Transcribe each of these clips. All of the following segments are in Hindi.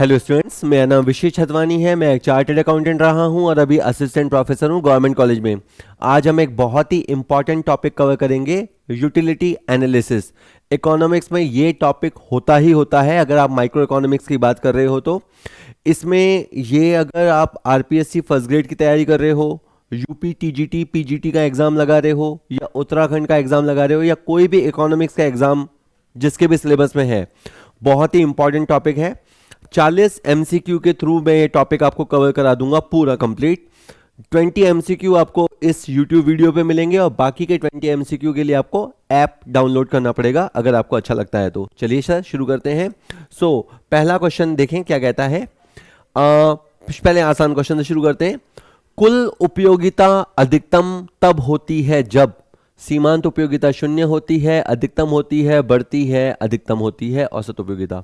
हेलो स्टूडेंट्स, मेरा नाम विशेष छतवानी है। मैं एक चार्टर्ड अकाउंटेंट रहा हूं और अभी असिस्टेंट प्रोफेसर हूं गवर्नमेंट कॉलेज में। आज हम एक बहुत ही इंपॉर्टेंट टॉपिक कवर करेंगे, यूटिलिटी एनालिसिस। इकोनॉमिक्स में ये टॉपिक होता ही होता है अगर आप माइक्रो इकोनॉमिक्स की बात कर रहे हो तो। इसमें ये अगर आप आरपीएससी फर्स्ट ग्रेड की तैयारी कर रहे हो, यूपी टीजीटी पीजीटी का एग्ज़ाम लगा रहे हो, या उत्तराखंड का एग्ज़ाम लगा रहे हो, या कोई भी इकोनॉमिक्स का एग्ज़ाम जिसके भी सिलेबस में है, बहुत ही इंपॉर्टेंट टॉपिक है। 40 एमसीक्यू के थ्रू मैं ये टॉपिक आपको कवर करा दूंगा पूरा कंप्लीट। 20 एमसीक्यू आपको इस यूट्यूब वीडियो पे मिलेंगे और बाकी के 20 एमसीक्यू के लिए आपको ऐप डाउनलोड करना पड़ेगा अगर आपको अच्छा लगता है तो। चलिए सर शुरू करते हैं। पहला क्वेश्चन देखें क्या कहता है। पहले आसान क्वेश्चन से शुरू करते हैं। कुल उपयोगिता अधिकतम तब होती है जब सीमांत उपयोगिता शून्य होती है, अधिकतम होती है, बढ़ती है, अधिकतम होती है, औसत उपयोगिता।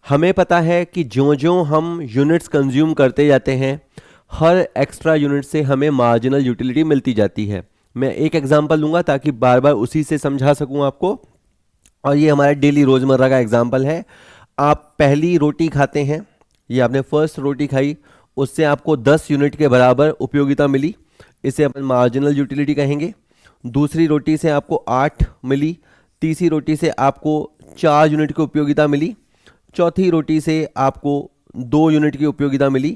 हमें पता है कि ज्यों-ज्यों हम यूनिट्स कंज्यूम करते जाते हैं, हर एक्स्ट्रा यूनिट से हमें मार्जिनल यूटिलिटी मिलती जाती है। मैं एक एग्जांपल लूँगा ताकि बार बार उसी से समझा सकूँ आपको, और ये हमारा डेली रोज़मर्रा का एग्जांपल है। आप पहली रोटी खाते हैं, ये आपने फर्स्ट रोटी खाई, उससे आपको 10 यूनिट के बराबर उपयोगिता मिली, इसे अपन मार्जिनल यूटिलिटी कहेंगे। दूसरी रोटी से आपको 8 मिली, तीसरी रोटी से आपको 4 यूनिट की उपयोगिता मिली, चौथी रोटी से आपको 2 यूनिट की उपयोगिता मिली,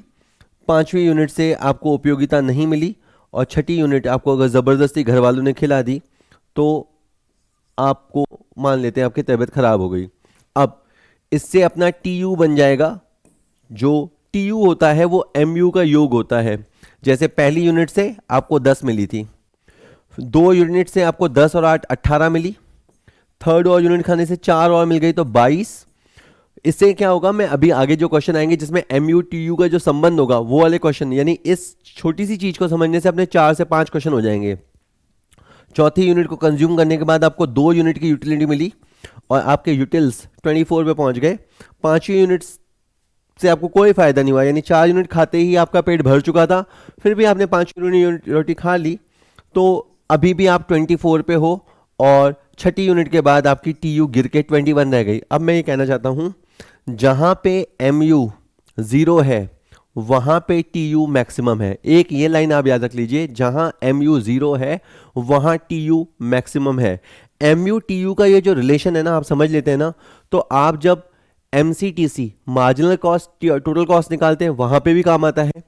पांचवी यूनिट से आपको उपयोगिता नहीं मिली, और छठी यूनिट आपको अगर ज़बरदस्ती घर वालों ने खिला दी तो आपको मान लेते हैं आपकी तबीयत खराब हो गई। अब इससे अपना टीयू बन जाएगा। जो टीयू होता है वो एमयू का योग होता है। जैसे पहली यूनिट से आपको 10 मिली थी, 2 यूनिट से आपको 10 और 8 18 मिली, थर्ड और यूनिट खाने से 4 और मिल गई तो 22। इससे क्या होगा, मैं अभी आगे जो क्वेश्चन आएंगे जिसमें एमयू टीयू का जो संबंध होगा वो वाले क्वेश्चन, यानी इस छोटी सी चीज को समझने से अपने 4 से 5 क्वेश्चन हो जाएंगे। चौथी यूनिट को कंज्यूम करने के बाद आपको 2 यूनिट की यूटिलिटी मिली और आपके यूटिल्स 24 पे पहुंच गए। पांचवी यूनिट से आपको कोई फायदा नहीं हुआ, यानी 4 यूनिट खाते ही आपका पेट भर चुका था, फिर भी आपने 5 यूनिट रोटी खा ली तो अभी भी आप 24 पे हो, और छठी यूनिट के बाद आपकी टीयू गिर के 21 रह गई। अब मैं ये कहना चाहता हूं, जहां पे एमयू 0 है वहां पे टीयू मैक्सिमम है। एक ये लाइन आप याद रख लीजिए, जहां एमयू 0 है वहां टीयू मैक्सिमम है। एमयू टीयू का ये जो रिलेशन है ना, आप समझ लेते हैं ना, तो आप जब एमसीटीसी मार्जिनल कॉस्ट टोटल कॉस्ट निकालते हैं वहां पे भी काम आता है।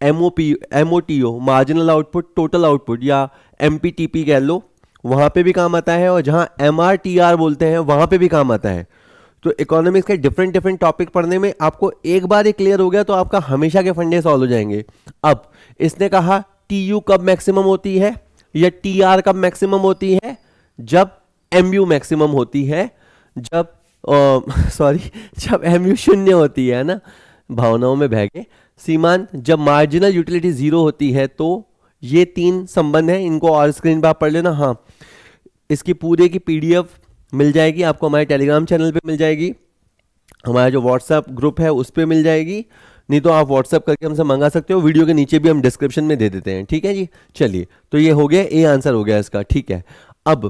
एमओटीओ मार्जिनल आउटपुट टोटल आउटपुट, या एमपीटीपी कह लो, वहां पे भी काम आता है, और जहां एमआरटीआर बोलते हैं वहां पे भी काम आता है। तो इकोनॉमिक्स के डिफरेंट टॉपिक पढ़ने में आपको एक बार ये क्लियर हो गया तो आपका हमेशा के फंडे सॉल्व हो जाएंगे। अब इसने कहा टीयू कब मैक्सिमम होती है या टीआर कब मैक्सिमम होती है, जब एमयू मैक्सिमम होती है, जब जब एमयू शून्य होती है ना, भावनाओं में बह गए। सीमांत जब मार्जिनल यूटिलिटी 0 होती है। तो ये 3 संबंध हैं, इनको और स्क्रीन पर आप पढ़ लेना। हाँ, इसकी पूरे की पीडीएफ मिल जाएगी आपको, हमारे टेलीग्राम चैनल पे मिल जाएगी, हमारा जो व्हाट्सएप ग्रुप है उस पर मिल जाएगी, नहीं तो आप व्हाट्सएप करके हमसे मंगा सकते हो। वीडियो के नीचे भी हम डिस्क्रिप्शन में दे देते हैं, ठीक है जी। चलिए, तो ये हो गया, ए आंसर हो गया इसका, ठीक है। अब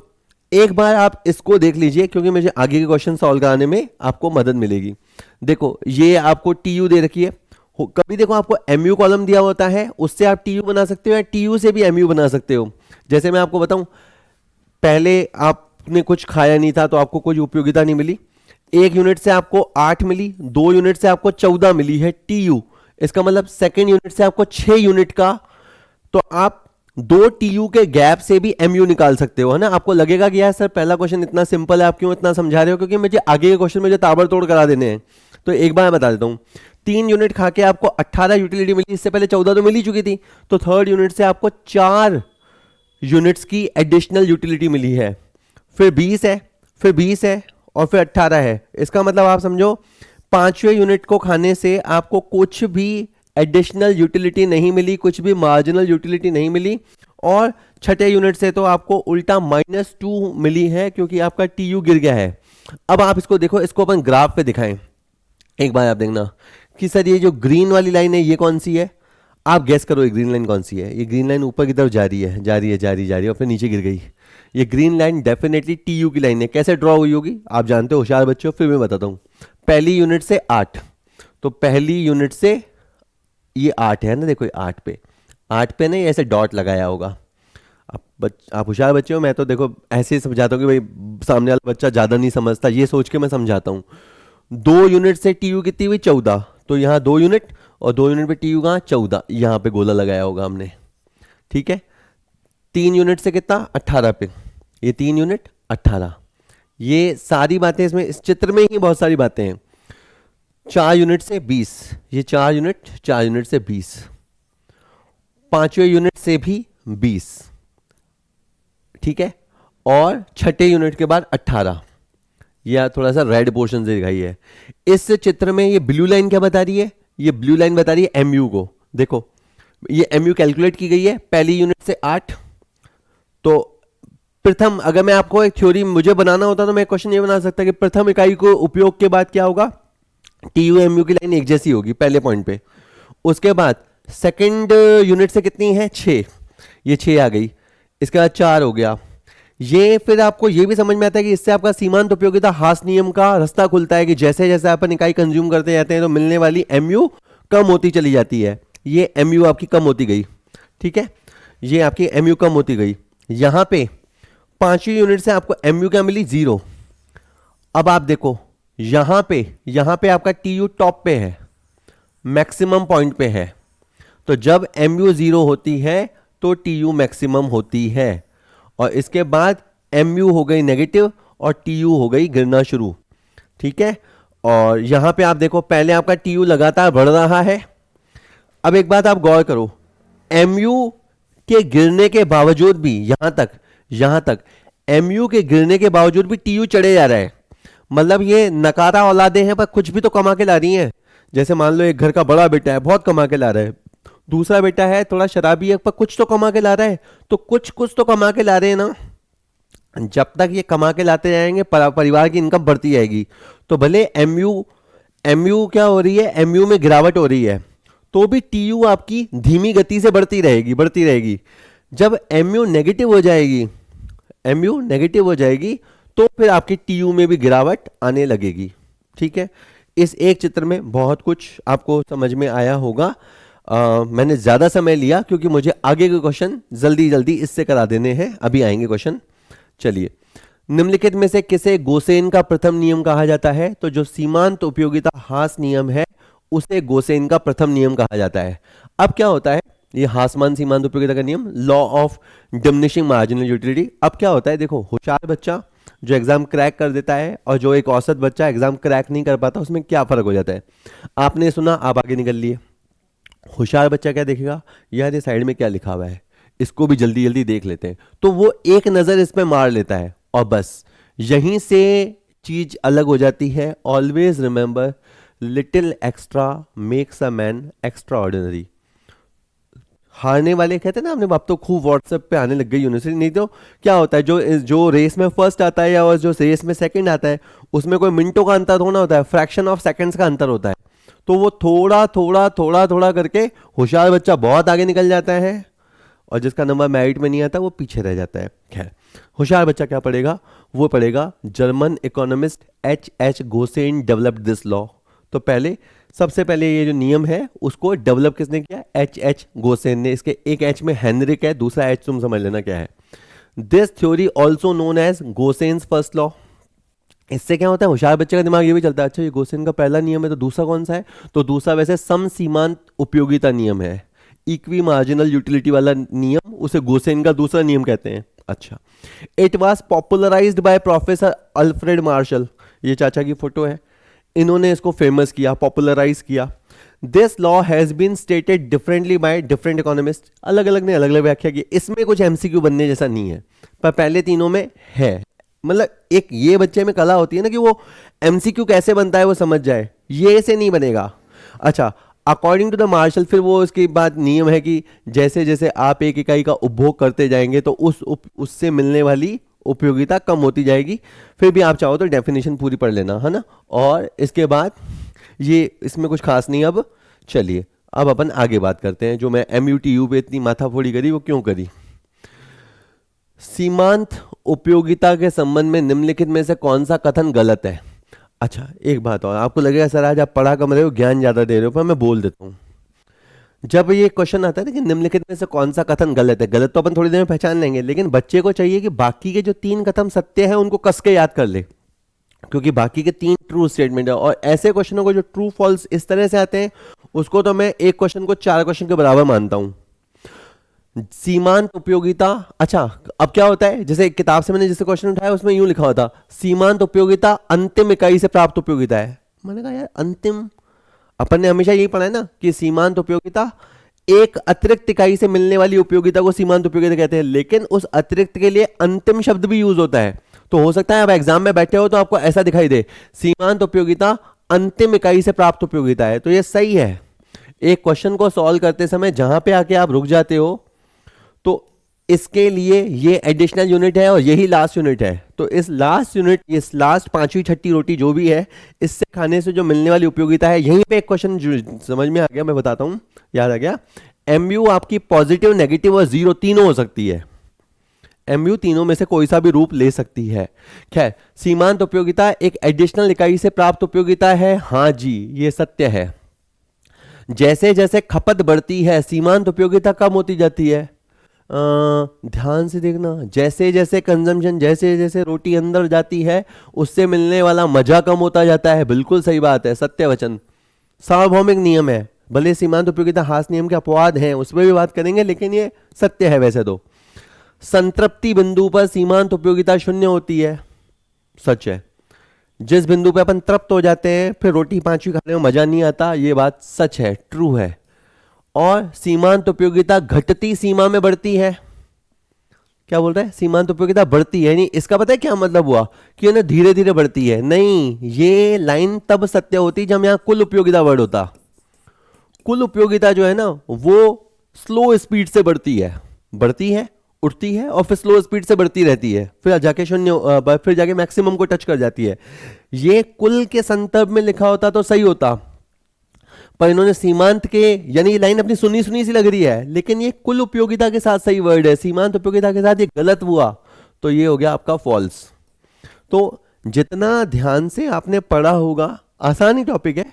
एक बार आप इसको देख लीजिए क्योंकि मुझे आगे के क्वेश्चन सॉल्व कराने में आपको मदद मिलेगी। देखो, ये आपको टीयू दे रखी है, कभी देखो आपको एमयू कॉलम दिया होता है, उससे आप टीयू बना सकते हो या टीयू से भी एमयू बना सकते हो। जैसे मैं आपको बताऊं, पहले आपने कुछ खाया नहीं था तो आपको कोई उपयोगिता नहीं मिली, 1 यूनिट से आपको 8 मिली, 2 यूनिट से आपको 14 मिली है टीयू। इसका मतलब सेकेंड यूनिट से आपको 6 यूनिट का, तो आप 2 टीयू के गैप से भी एमयू निकाल सकते हो, है ना। आपको लगेगा कि यार सर पहला क्वेश्चन इतना सिंपल है, आप क्यों इतना समझा रहे हो, क्योंकि मुझे आगे के क्वेश्चन मुझे ताबड़तोड़ करा देने हैं। तो एक बार मैं बता देता हूं, 3 यूनिट खा के आपको 18 यूटिलिटी मिली, इससे पहले 14 तो मिल ही चुकी थी, तो थर्ड यूनिट से आपको 4 यूनिट्स की एडिशनल यूटिलिटी मिली है, फिर 20 है, फिर 20 है, और फिर 18 है। इसका मतलब आप समझो 5वें यूनिट को खाने से आपको कुछ भी एडिशनल यूटिलिटी नहीं मिली, कुछ भी मार्जिनल यूटिलिटी नहीं मिली, और छठे यूनिट से तो आपको उल्टा -2 मिली है क्योंकि आपका टीयू गिर गया है। अब आप इसको देखो, इसको अपन ग्राफ पे दिखाएं, एक बार आप देखना कि सर ये जो ग्रीन वाली लाइन है ये कौन सी है। आप गैस करो ये ग्रीन लाइन कौन सी है। ये ग्रीन लाइन ऊपर की तरफ जा रही है, जा रही है, जा रही है, और फिर नीचे गिर गई। ये ग्रीन लाइन डेफिनेटली टीयू की लाइन है। कैसे ड्रॉ हुई होगी आप जानते हो, होशियार बच्चों, फिर मैं बताता हूँ। पहली यूनिट से 8, तो पहली यूनिट से ये 8 है ना, देखो ये 8 पे नहीं ऐसे डॉट लगाया होगा। आप होशियार बच्चे हो, मैं तो देखो ऐसे ही समझाता हूँ कि भाई सामने वाला बच्चा ज़्यादा नहीं समझता, ये सोच के मैं समझाता हूँ। 2 यूनिट से टी यू कितनी हुई 14, तो यहाँ 2 यूनिट और 2 यूनिट पे टी यू कहाँ 14, यहाँ पे गोला लगाया होगा हमने। ठीक है, 3 यूनिट से कितना 18 पे, ये 3 यूनिट 18। ये सारी बातें इसमें इस चित्र में ही बहुत सारी बातें हैं। 4 यूनिट से 20, ये 4 यूनिट से 20। 5वें यूनिट से भी 20, ठीक है, और छठे यूनिट के बाद 18। यह थोड़ा सा रेड पोर्शन से दिखाई है। इस चित्र में ये ब्लू लाइन क्या बता रही है, ये ब्लू लाइन बता रही है एमयू को। देखो ये एमयू कैलकुलेट की गई है पहली यूनिट से 8। तो प्रथम, अगर मैं आपको एक थ्योरी मुझे बनाना होता तो मैं क्वेश्चन ये बना सकता कि प्रथम इकाई को उपयोग के बाद क्या होगा, टी यू एम यू की लाइन एक जैसी होगी पहले पॉइंट पे। उसके बाद सेकंड यूनिट से कितनी है 6, ये 6 आ गई। इसके बाद 4 हो गया। ये फिर आपको ये भी समझ में आता है कि इससे आपका सीमांत उपयोगिता हास नियम का रास्ता खुलता है कि जैसे जैसे अपन इकाई कंज्यूम करते जाते हैं तो मिलने वाली एमयू कम होती चली जाती है। ये एमयू आपकी कम होती गई, ठीक है, ये आपकी एमयू कम होती गई। यहां पे 5वीं यूनिट से आपको एमयू क्या मिली 0। अब आप देखो यहां पे आपका टी यू टॉप पे है, मैक्सिमम पॉइंट पे है। तो जब एमयू 0 होती है तो टी यू मैक्सिमम होती है, और इसके बाद एमयू हो गई नेगेटिव और टी यू हो गई गिरना शुरू। ठीक है, और यहां पे आप देखो पहले आपका टी यू लगातार बढ़ रहा है। अब एक बात आप गौर करो, एमयू के गिरने के बावजूद भी यहां तक एमयू के गिरने के बावजूद भी टीयू चढ़े जा रहा है। मतलब ये नकारा औलादे हैं पर कुछ भी तो कमा के ला रही हैं। जैसे मान लो एक घर का बड़ा बेटा है, बहुत कमा के ला रहा है, दूसरा बेटा है थोड़ा शराबी है पर कुछ तो कमा के ला रहा है, तो कुछ तो कमा के ला रहे हैं ना। जब तक ये कमा के लाते जाएंगे परिवार की इनकम बढ़ती जाएगी। तो भले एमयू क्या हो रही है, एमयू में गिरावट हो रही है, तो भी टीयू आपकी धीमी गति से बढ़ती रहेगी। जब एमयू नेगेटिव हो जाएगी तो फिर आपकी टीयू में भी गिरावट आने लगेगी। ठीक है, इस एक चित्र में बहुत कुछ आपको समझ में आया होगा। मैंने ज्यादा समय लिया क्योंकि मुझे आगे के क्वेश्चन जल्दी इससे करा देने हैं। अभी आएंगे क्वेश्चन। चलिए, निम्नलिखित में से किसे गोसेन का प्रथम नियम कहा जाता है? तो जो सीमांत उपयोगिता हास नियम है उसे गोसेन का प्रथम नियम कहा जाता है। अब क्या होता है, ये हासमान सीमांत उपयोगिता का नियम, law of diminishing marginal utility. अब क्या होता है, देखो होशियार बच्चा जो एग्जाम क्रैक कर देता है और जो एक औसत बच्चा एग्जाम क्रैक नहीं कर पाता, उसमें क्या फर्क हो जाता है? आपने सुना, आप आगे निकल लिए। होशियार बच्चा क्या देखेगा, यार ये साइड में क्या लिखा हुआ है, इसको भी जल्दी देख लेते हैं, तो वो एक नजर इसमें मार लेता है और बस यहीं से चीज अलग हो जाती है। Always remember, little extra makes a man extra ordinary. हारने वाले कहते हैं ना, अपने बाप तो खूब व्हाट्सएप पे आने लग गई यूनिवर्सिटी। नहीं तो क्या होता है, जो रेस में फर्स्ट आता है या जो रेस में सेकंड आता है, उसमें कोई मिनटों का अंतर होना होता है, फ्रैक्शन ऑफ सेकंड्स का अंतर होता है। तो वो थोड़ा करके होशियार बच्चा बहुत आगे निकल जाता है और जिसका नंबर मेरिट में नहीं आता वो पीछे रह जाता है। खैर, होशियार बच्चा क्या पढ़ेगा, वो पढ़ेगा German economist H.H. Gaussian developed this law. तो सबसे पहले ये जो नियम है उसको डेवलप किसने किया? H.H. गोसेन ने। इसके एक H में हेनरिक है, दूसरा H तुम समझ लेना क्या है। This theory also known as Gossen's first law. इससे क्या होता है, होशियार बच्चे का दिमाग ये भी चलता है, अच्छा ये गोसेन का पहला नियम है तो दूसरा कौन सा है? तो दूसरा वैसे सम सीमांत उपयोगिता नियम है, इक्वी मार्जिनल यूटिलिटी वाला नियम, उसे गोसेन का दूसरा नियम कहते हैं। अच्छा, it was popularised by professor Alfred Marshall. ये चाचा की फोटो है, इन्होंने इसको फेमस किया, पॉपुलराइज किया। This law has been stated differently by different economist. अलग अलग ने अलग अलग व्याख्या की। इसमें कुछ एमसीक्यू बनने जैसा नहीं है, पर पहले तीनों में है। मतलब एक ये बच्चे में कला होती है ना कि वो एमसीक्यू कैसे बनता है वो समझ जाए, ये से नहीं बनेगा। अच्छा, अकॉर्डिंग टू द मार्शल, फिर वो उसके बाद नियम है कि जैसे जैसे आप एक इकाई का उपभोग करते जाएंगे तो उससे मिलने वाली उपयोगिता कम होती जाएगी। फिर भी आप चाहो तो डेफिनेशन पूरी पढ़ लेना, है ना। और इसके बाद ये इसमें कुछ खास नहीं। अब चलिए, अब अपन आगे बात करते हैं। जो मैं MUTU पे इतनी माथाफोड़ी करी वो क्यों करी? सीमांत उपयोगिता के संबंध में निम्नलिखित में से कौन सा कथन गलत है? अच्छा, एक बात और, आपको लगेगा सर आज आप पढ़ा कम रहे हो, ज्ञान ज़्यादा दे रहे हो, पर मैं बोल देता हूँ। जब ये क्वेश्चन आता है ना कि निम्नलिखित में से कौन सा कथन गलत है, गलत तो अपन थोड़ी देर में पहचान लेंगे, लेकिन बच्चे को चाहिए कि बाकी के जो 3 कथन सत्य है उनको कस के याद कर ले, क्योंकि बाकी के 3 ट्रू स्टेटमेंट है। और ऐसे क्वेश्चनों को जो ट्रू फॉल्स इस तरह से आते हैं, उसको तो मैं एक क्वेश्चन को 4 क्वेश्चन के बराबर मानता हूं। सीमांत उपयोगिता, अच्छा, अब क्या होता है, जैसे एक किताब से मैंने जैसे क्वेश्चन उठाया उसमें यूं लिखा हुआ था, सीमांत उपयोगिता अंतिम इकाई से प्राप्त उपयोगिता है। मैंने कहा यार अंतिम, अपन ने हमेशा यही पढ़ा है ना कि सीमांत उपयोगिता एक अतिरिक्त इकाई से मिलने वाली उपयोगिता को सीमांत उपयोगिता कहते हैं, लेकिन उस अतिरिक्त के लिए अंतिम शब्द भी यूज होता है। तो हो सकता है आप एग्जाम में बैठे हो तो आपको ऐसा दिखाई दे, सीमांत उपयोगिता अंतिम इकाई से प्राप्त उपयोगिता है, तो ये सही है। एक क्वेश्चन को सॉल्व करते समय जहां पे आके आप रुक जाते हो, तो इसके लिए ये एडिशनल यूनिट है और यही लास्ट यूनिट है। तो इस लास्ट यूनिट, इस लास्ट 5वीं 6ठी रोटी जो भी है, इससे खाने से जो मिलने वाली उपयोगिता है, यहीं पे एक क्वेश्चन समझ में आ गया, मैं बताता हूं, याद आ गया। एमयू आपकी पॉजिटिव, नेगेटिव और जीरो तीनों हो सकती है। एमयू तीनों में से कोई सा भी रूप ले सकती है। खैर, सीमांत उपयोगिता एक एडिशनल इकाई से प्राप्त उपयोगिता है, हाँ जी ये सत्य है। जैसे जैसे खपत बढ़ती है सीमांत उपयोगिता कम होती जाती है। ध्यान से देखना, जैसे जैसे कंजम्पशन, जैसे जैसे रोटी अंदर जाती है उससे मिलने वाला मजा कम होता जाता है। बिल्कुल सही बात है, सत्य वचन, सार्वभौमिक नियम है। भले सीमांत उपयोगिता हास नियम के अपवाद हैं, उसमें भी बात करेंगे, लेकिन ये सत्य है वैसे तो। संतृप्ति बिंदु पर सीमांत उपयोगिता शून्य होती है, सच है। जिस बिंदु पे अपन तृप्त हो जाते हैं फिर रोटी 5वीं खाने में मजा नहीं आता, ये बात सच है, ट्रू है। और सीमांत उपयोगिता घटती सीमा में बढ़ती है। क्या बोल रहा है, सीमांत उपयोगिता बढ़ती है, नहीं इसका पता है क्या मतलब हुआ कि ये ना धीरे धीरे बढ़ती है, नहीं, ये लाइन तब सत्य होती जब यहां कुल उपयोगिता वर्ड होता। कुल उपयोगिता जो है ना वो स्लो स्पीड से बढ़ती है, उठती है और फिर स्लो स्पीड से बढ़ती रहती है, फिर जाके शून्य, फिर जाके मैक्सिमम को टच कर जाती है। ये कुल के संदर्भ में लिखा होता तो सही होता, पर इन्होंने सीमांत के, यानी ये लाइन अपनी सुनी सुनी सी लग रही है, लेकिन ये कुल उपयोगिता के साथ सही वर्ड है, सीमांत उपयोगिता के साथ ये गलत हुआ, तो ये हो गया आपका फॉल्स। तो जितना ध्यान से आपने पढ़ा होगा, आसान ही टॉपिक है,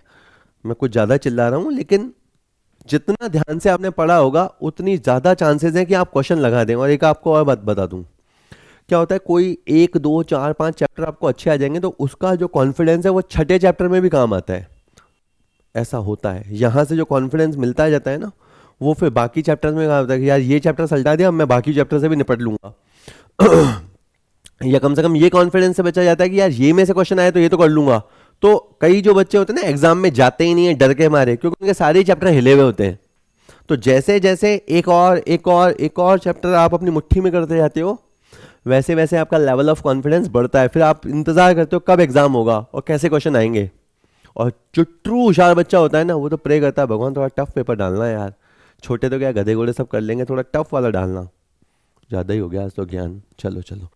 मैं कुछ ज्यादा चिल्ला रहा हूं, लेकिन जितना ध्यान से आपने पढ़ा होगा उतनी ज्यादा चांसेस हैं कि आप क्वेश्चन लगा दें। और एक आपको और बात बता दूं, क्या होता है, कोई 1 2 4 5 चैप्टर आपको अच्छे आ जाएंगे तो उसका जो कॉन्फिडेंस है वो छठे चैप्टर में भी काम आता है। ऐसा होता है, यहां से जो कॉन्फिडेंस मिलता जाता है ना, वो फिर बाकी चैप्टर्स में क्या होता है कि यार ये चैप्टर सलटा दिया, अब मैं बाकी चैप्टर से भी निपट लूंगा। या कम से कम ये कॉन्फिडेंस से बचा जाता है कि यार ये में से क्वेश्चन आए तो ये तो कर लूंगा। तो कई जो बच्चे होते हैं ना एग्जाम में जाते ही नहीं है डर के मारे, क्योंकि उनके सारे चैप्टर हिले हुए होते हैं। तो जैसे जैसे एक और चैप्टर आप अपनी मुट्ठी में करते जाते हो, वैसे वैसे आपका लेवल ऑफ कॉन्फिडेंस बढ़ता है। फिर आप इंतजार करते हो कब एग्जाम होगा और कैसे क्वेश्चन आएंगे। और जो ट्रू होशियार बच्चा होता है ना, वो तो प्रे करता है, भगवान थोड़ा टफ पेपर डालना है यार, छोटे तो क्या गधे घोड़े सब कर लेंगे, थोड़ा टफ वाला डालना। ज़्यादा ही हो गया आज तो ज्ञान। चलो चलो,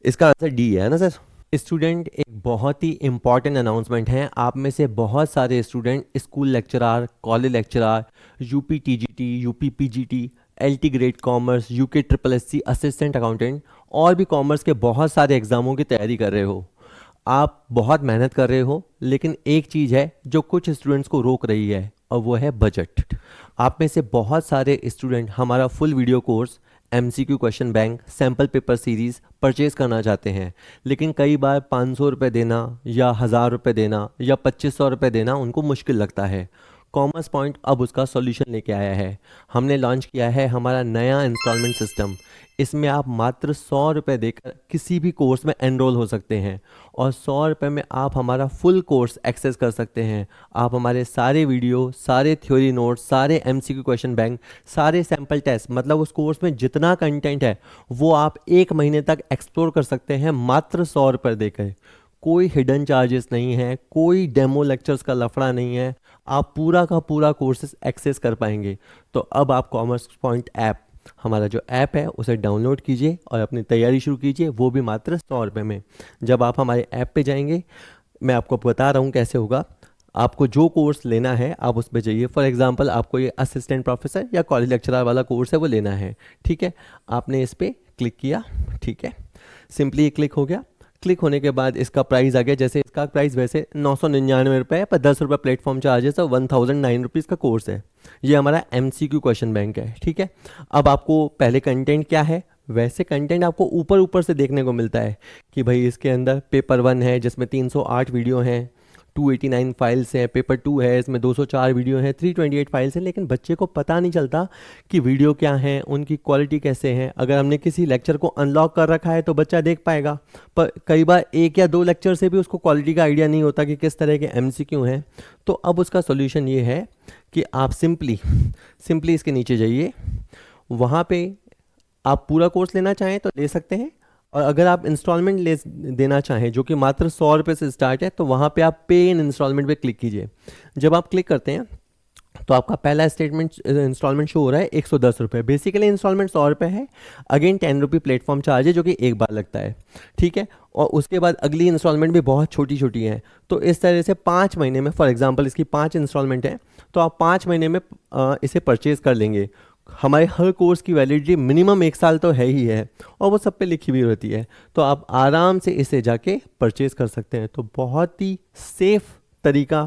इसका आंसर डी है ना सर। स्टूडेंट, एक बहुत ही इंपॉर्टेंट अनाउंसमेंट है। आप में से बहुत सारे student school lecturer, college lecturer, UP TGT, UP PGT, LT grade commerce, UK triple SC assistant accountant और भी कॉमर्स के बहुत सारे एग्जामों की तैयारी कर रहे हो। आप बहुत मेहनत कर रहे हो, लेकिन एक चीज़ है जो कुछ स्टूडेंट्स को रोक रही है, और वो है बजट। आप में से बहुत सारे स्टूडेंट हमारा full video course, MCQ question bank, sample paper series purchase करना चाहते हैं, लेकिन कई बार 500 रुपये देना या 1000 रुपये देना या 2500 रुपये देना उनको मुश्किल लगता है। कॉमर्स पॉइंट अब उसका सॉल्यूशन लेके आया है। हमने लॉन्च किया है हमारा नया इंस्टॉलमेंट सिस्टम। इसमें आप मात्र 100 रुपये देकर किसी भी कोर्स में एनरोल हो सकते हैं, और 100 रुपये में आप हमारा फुल कोर्स एक्सेस कर सकते हैं। आप हमारे सारे वीडियो, सारे थ्योरी नोट्स, सारे एमसीक्यू क्वेश्चन बैंक, सारे सैम्पल टेस्ट, मतलब उस कोर्स में जितना कंटेंट है वो आप 1 महीने तक एक्सप्लोर कर सकते हैं मात्र 100 रुपये देकर। कोई हिडन चार्जेस नहीं है, कोई डेमो लेक्चर्स का लफड़ा नहीं है, आप पूरा का पूरा कोर्सेज एक्सेस कर पाएंगे। तो अब आप कॉमर्स पॉइंट ऐप, हमारा जो ऐप है उसे डाउनलोड कीजिए और अपनी तैयारी शुरू कीजिए, वो भी मात्र 100 रुपये में। जब आप हमारे ऐप पे जाएंगे, मैं आपको बता रहा हूँ कैसे होगा। आपको जो कोर्स लेना है आप उस पर जाइए। फॉर एग्जांपल आपको ये असिस्टेंट प्रोफेसर या कॉलेज लेक्चरर वाला कोर्स है वो लेना है, ठीक है। आपने इस पर क्लिक किया, ठीक है, सिंपली क्लिक हो गया। क्लिक होने के बाद इसका प्राइस आ गया, जैसे इसका प्राइस वैसे 999 रुपये है, पर 10 रुपये प्लेटफॉर्म चार्जेस है, 1009 रुपीज़ का कोर्स है। ये हमारा MCQ क्वेश्चन बैंक है, ठीक है। अब आपको पहले कंटेंट क्या है, वैसे कंटेंट आपको ऊपर ऊपर से देखने को मिलता है कि भाई इसके अंदर पेपर 1 है जिसमें 308 वीडियो हैं, 289 फाइल्स हैं, पेपर 2 है इसमें 204 वीडियो हैं, 328 फाइल्स हैं, लेकिन बच्चे को पता नहीं चलता कि वीडियो क्या हैं, उनकी क्वालिटी कैसे हैं। अगर हमने किसी लेक्चर को अनलॉक कर रखा है तो बच्चा देख पाएगा, पर कई बार 1 या 2 लेक्चर से भी उसको क्वालिटी का आइडिया नहीं होता कि किस तरह के MCQ हैं। तो अब उसका सोल्यूशन ये है कि आप सिंपली इसके नीचे जाइए, वहाँ पे आप पूरा कोर्स लेना चाहें तो ले सकते हैं, और अगर आप इंस्टॉलमेंट ले देना चाहें जो कि मात्र 100 रुपये से स्टार्ट है, तो वहाँ पे आप पे इन इंस्टॉलमेंट पे क्लिक कीजिए। जब आप क्लिक करते हैं तो आपका पहला स्टेटमेंट इंस्टॉलमेंट शो हो रहा है 110 रुपये। बेसिकली इंस्टॉलमेंट 100 रुपये है, अगेन 10 रुपये प्लेटफॉर्म चार्ज है जो कि एक बार लगता है, ठीक है। और उसके बाद अगली इंस्टॉलमेंट भी बहुत छोटी छोटी हैं। तो इस तरह से 5 महीने में, फॉर एग्जांपल इसकी 5 इंस्टॉलमेंट है, तो आप 5 महीने में इसे परचेज़ कर लेंगे। हमारे हर कोर्स की वैलिडिटी मिनिमम 1 साल तो है ही है, और वो सब पे लिखी हुई होती है, तो आप आराम से इसे जाके परचेज़ कर सकते हैं। तो बहुत ही सेफ तरीका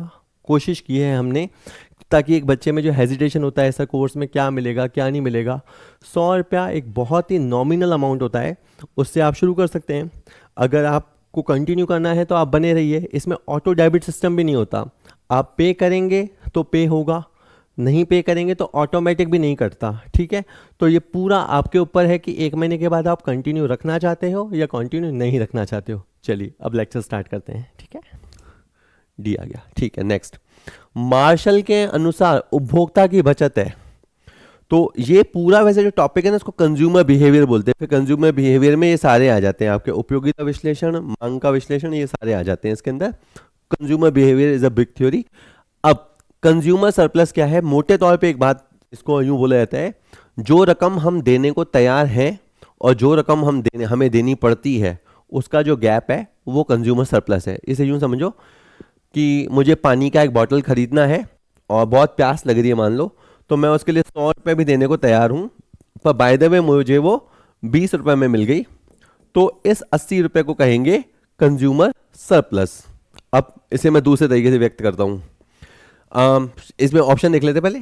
कोशिश की है हमने, ताकि एक बच्चे में जो हेजिटेशन होता है ऐसा कोर्स में क्या मिलेगा क्या नहीं मिलेगा, 100 रुपया एक बहुत ही नॉमिनल अमाउंट होता है, उससे आप शुरू कर सकते हैं। अगर आपको कंटिन्यू करना है तो आप बने रहिए, इसमें ऑटो डेबिट सिस्टम भी नहीं होता, आप पे करेंगे तो पे होगा, नहीं पे करेंगे तो ऑटोमेटिक भी नहीं करता, ठीक है। तो ये पूरा आपके ऊपर है कि 1 महीने के बाद आप कंटिन्यू रखना चाहते हो या कंटिन्यू नहीं रखना चाहते हो। चलिए अब लेक्चर स्टार्ट करते हैं, ठीक है। डी आ गया, ठीक है। नेक्स्ट, मार्शल के अनुसार उपभोक्ता की बचत है। तो ये पूरा वैसे जो टॉपिक है ना, इसको कंज्यूमर बिहेवियर बोलते हैं। फिर कंज्यूमर बिहेवियर में ये सारे आ जाते हैं, आपके उपयोगिता विश्लेषण, मांग का विश्लेषण, ये सारे आ जाते हैं इसके अंदर। Consumer behaviour is a big theory. अब कंज्यूमर सरप्लस क्या है, मोटे तौर पे एक बात इसको यूं बोला जाता है, जो रकम हम देने को तैयार हैं और जो रकम हमें देनी पड़ती है, उसका जो गैप है वो कंज्यूमर सरप्लस है। इसे यूं समझो कि मुझे पानी का एक बॉटल खरीदना है और बहुत प्यास लग रही है मान लो, तो मैं उसके लिए 100 रुपये भी देने को तैयार हूँ, पर बाय द वे मुझे वो 20 रुपये में मिल गई, तो इस 80 रुपये को कहेंगे कंज्यूमर सरप्लस। अब इसे मैं दूसरे तरीके से व्यक्त करता हूँ। इसमें ऑप्शन देख लेते पहले,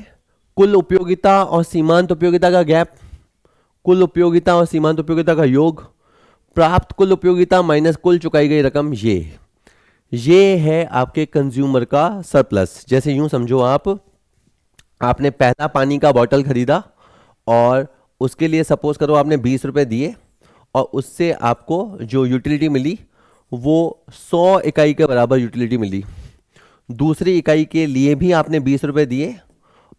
कुल उपयोगिता और सीमांत उपयोगिता का गैप, कुल उपयोगिता और सीमांत उपयोगिता का योग, प्राप्त कुल उपयोगिता माइनस कुल चुकाई गई रकम, ये है आपके कंज्यूमर का सरप्लस। जैसे यूं समझो, आपने पहला पानी का बॉटल खरीदा और उसके लिए सपोज करो आपने 20 रुपये दिए, और उससे आपको जो यूटिलिटी मिली वो 100 इकाई के बराबर यूटिलिटी मिली। दूसरी इकाई के लिए भी आपने 20 रुपये दिए,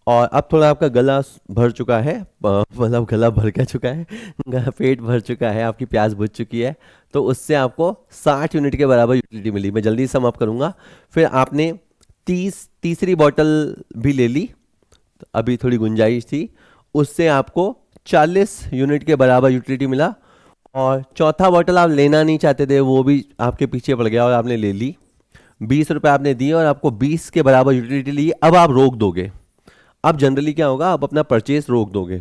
और अब थोड़ा आपका गला भर चुका है, मतलब गला भर क्या चुका है, पेट भर चुका है, आपकी प्यास बुझ चुकी है, तो उससे आपको 60 यूनिट के बराबर यूटिलिटी मिली। मैं जल्दी सम अप करूँगा। फिर आपने तीसरी बॉटल भी ले ली, तो अभी थोड़ी गुंजाइश थी, उससे आपको 40 यूनिट के बराबर यूटिलिटी मिला, और चौथा बॉटल आप लेना नहीं चाहते थे, वो भी आपके पीछे पड़ गया और आपने ले ली। 20 रुपये आपने दिए और आपको 20 के बराबर यूटिलिटी ली। अब आप रोक दोगे, अब जनरली क्या होगा, आप अपना परचेस रोक दोगे।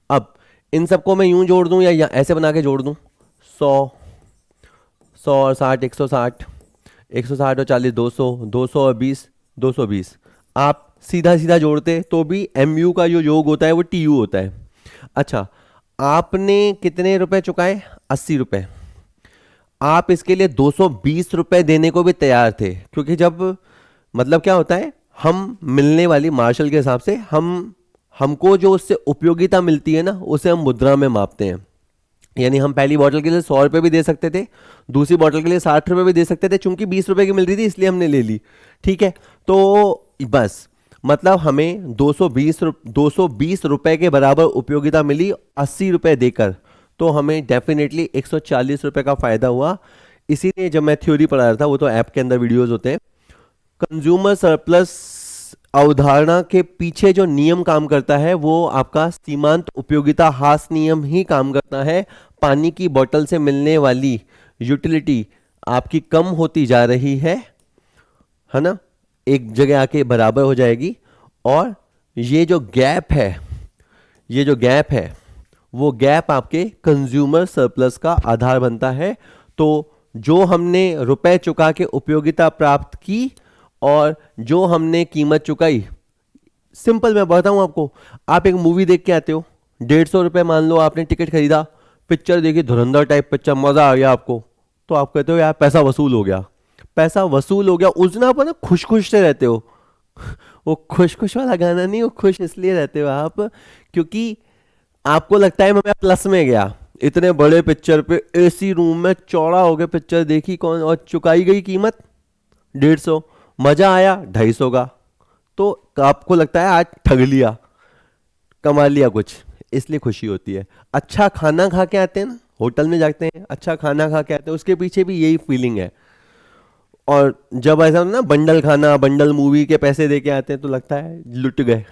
अब इन सबको मैं यूं जोड़ दूं या ऐसे बना के जोड़ दूं, 100 और 60 160, 160 और 40 200, 200 और 20 220। आप सीधा सीधा जोड़ते तो भी MU का जो योग होता है वो TU होता है। अच्छा, आपने कितने रुपए चुकाए, 80 रुपये। आप इसके लिए 220 रुपये देने को भी तैयार थे, क्योंकि जब मतलब क्या होता है, हम मिलने वाली मार्शल के हिसाब से हमको जो उससे उपयोगिता मिलती है ना, उसे हम मुद्रा में मापते हैं। यानी हम पहली बोतल के लिए 100 रुपये भी दे सकते थे, दूसरी बोतल के लिए 60 रुपये भी दे सकते थे, चूंकि 20 रुपये की मिल रही थी इसलिए हमने ले ली, ठीक है। तो बस मतलब हमें 220 रुपये के बराबर उपयोगिता मिली 80 रुपये देकर, तो हमें डेफिनेटली 140 रुपये का फ़ायदा हुआ। इसीलिए जब मैं थ्योरी पढ़ा रहा था, वो तो ऐप के अंदर वीडियोज़ होते हैं, कंज्यूमर सरप्लस अवधारणा के पीछे जो नियम काम करता है वो आपका सीमांत उपयोगिता हास नियम ही काम करता है। पानी की बोतल से मिलने वाली यूटिलिटी आपकी कम होती जा रही है ना, एक जगह आके बराबर हो जाएगी, और ये जो गैप है वो गैप आपके कंज्यूमर सरप्लस का आधार बनता है। तो जो हमने रुपए चुका के उपयोगिता प्राप्त की और जो हमने कीमत चुकाई। सिंपल मैं बताऊं आपको, आप एक मूवी देख के आते हो, 150 रुपये मान लो आपने टिकट खरीदा, पिक्चर देखी धुरंधर टाइप पिक्चर, मजा आ गया आपको, तो आप कहते हो यार पैसा वसूल हो गया। पैसा वसूल हो गया, उस दिन आप ना खुश खुश से रहते हो। वो खुश खुश वाला गाना नहीं, वो खुश इसलिए रहते हो आप क्योंकि आपको लगता है मैं प्लस में गया, इतने बड़े पिक्चर पे एसी रूम में चौड़ा हो गया, पिक्चर देखी कौन, और चुकाई गई कीमत 150, मजा आया 250 का, तो आपको लगता है आज ठग लिया, कमा लिया कुछ, इसलिए खुशी होती है। अच्छा खाना खा के आते हैं ना, होटल में जाते हैं, अच्छा खाना खा के आते हैं, उसके पीछे भी यही फीलिंग है। और जब ऐसा ना बंडल खाना, बंडल मूवी के पैसे दे के आते हैं तो लगता है लुट गए।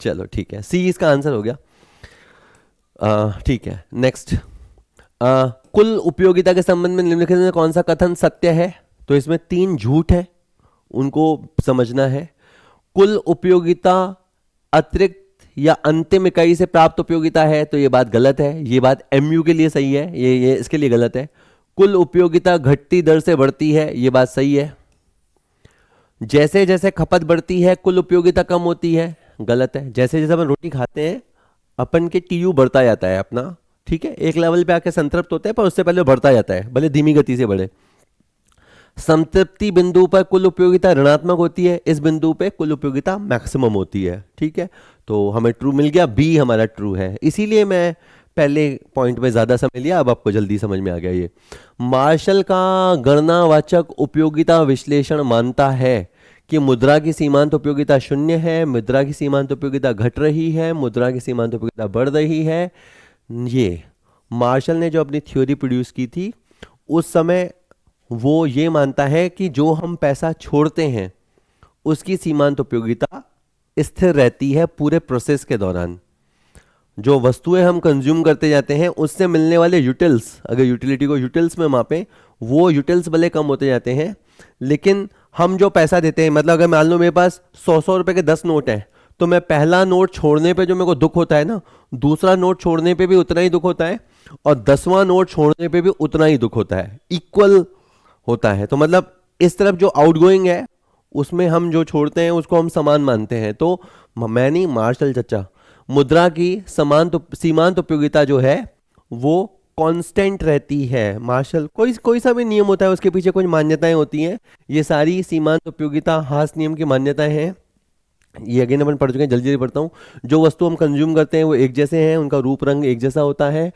चलो ठीक है, सी इसका आंसर हो गया। ठीक है, नेक्स्ट। कुल उपयोगिता के संबंध में निम्नलिखित में कौन सा कथन सत्य है? तो इसमें 3 झूठ है, उनको समझना है। कुल उपयोगिता अतिरिक्त या अंतिम इकाई से प्राप्त उपयोगिता है, तो ये बात गलत है, ये बात एमयू के लिए सही है, ये इसके लिए गलत है। कुल उपयोगिता घटती दर से बढ़ती है, ये बात सही है। जैसे जैसे खपत बढ़ती है कुल उपयोगिता कम होती है, गलत है। जैसे जैसे अपन रोटी खाते हैं अपन के टीयू बढ़ता जाता है अपना, ठीक है, एक लेवल पे आके संतृप्त होता है, पर उससे पहले बढ़ता जाता है, भले धीमी गति से बढ़े। संतृप्ति बिंदु पर कुल उपयोगिता ऋणात्मक होती है, इस बिंदु पे कुल उपयोगिता मैक्सिमम होती है, ठीक है। तो हमें ट्रू मिल गया, बी हमारा ट्रू है, इसीलिए मैं पहले पॉइंट में ज्यादा समय लिया, अब आपको जल्दी समझ में आ गया। ये मार्शल का गणनावाचक उपयोगिता विश्लेषण मानता है कि मुद्रा की सीमांत उपयोगिता 0 है, मुद्रा की सीमांत उपयोगिता घट रही है, मुद्रा की सीमांत उपयोगिता बढ़ रही है। ये मार्शल ने जो अपनी थ्योरी प्रोड्यूस की थी उस समय वो ये मानता है कि जो हम पैसा छोड़ते हैं उसकी सीमांत उपयोगिता स्थिर रहती है पूरे प्रोसेस के दौरान। जो वस्तुएं हम कंज्यूम करते जाते हैं उससे मिलने वाले यूटिल्स, अगर यूटिलिटी को यूटिल्स में मापें, वो यूटिल्स भले कम होते जाते हैं, लेकिन हम जो पैसा देते हैं, मतलब अगर मान लो मेरे पास 100 रुपए के 10 नोट हैं, तो मैं पहला नोट छोड़ने पे जो मेरे को दुख होता है ना, दूसरा नोट छोड़ने पे भी उतना ही दुख होता है, और 10वां नोट छोड़ने पे भी उतना ही दुख होता है, इक्वल होता है। तो मतलब इस तरफ जो आउटगोइंग है उसमें हम जो छोड़ते हैं उसको हम समान मानते हैं। तो मैं नहीं, मार्शल चचा, मुद्रा की सीमांत उपयोगिता जो है वो कांस्टेंट रहती है। मार्शल कोई कोई सा भी नियम होता है उसके पीछे कुछ मान्यताएं होती हैं, ये सारी सीमांत उपयोगिता हास नियम की मान्यताएं हैं। ये अगेन अपन पढ़ चुके हैं, जल्दी जल्दी पढ़ता हूँ। जो वस्तु हम कंज्यूम करते हैं वो एक जैसे हैं, उनका रूप रंग एक जैसा होता है।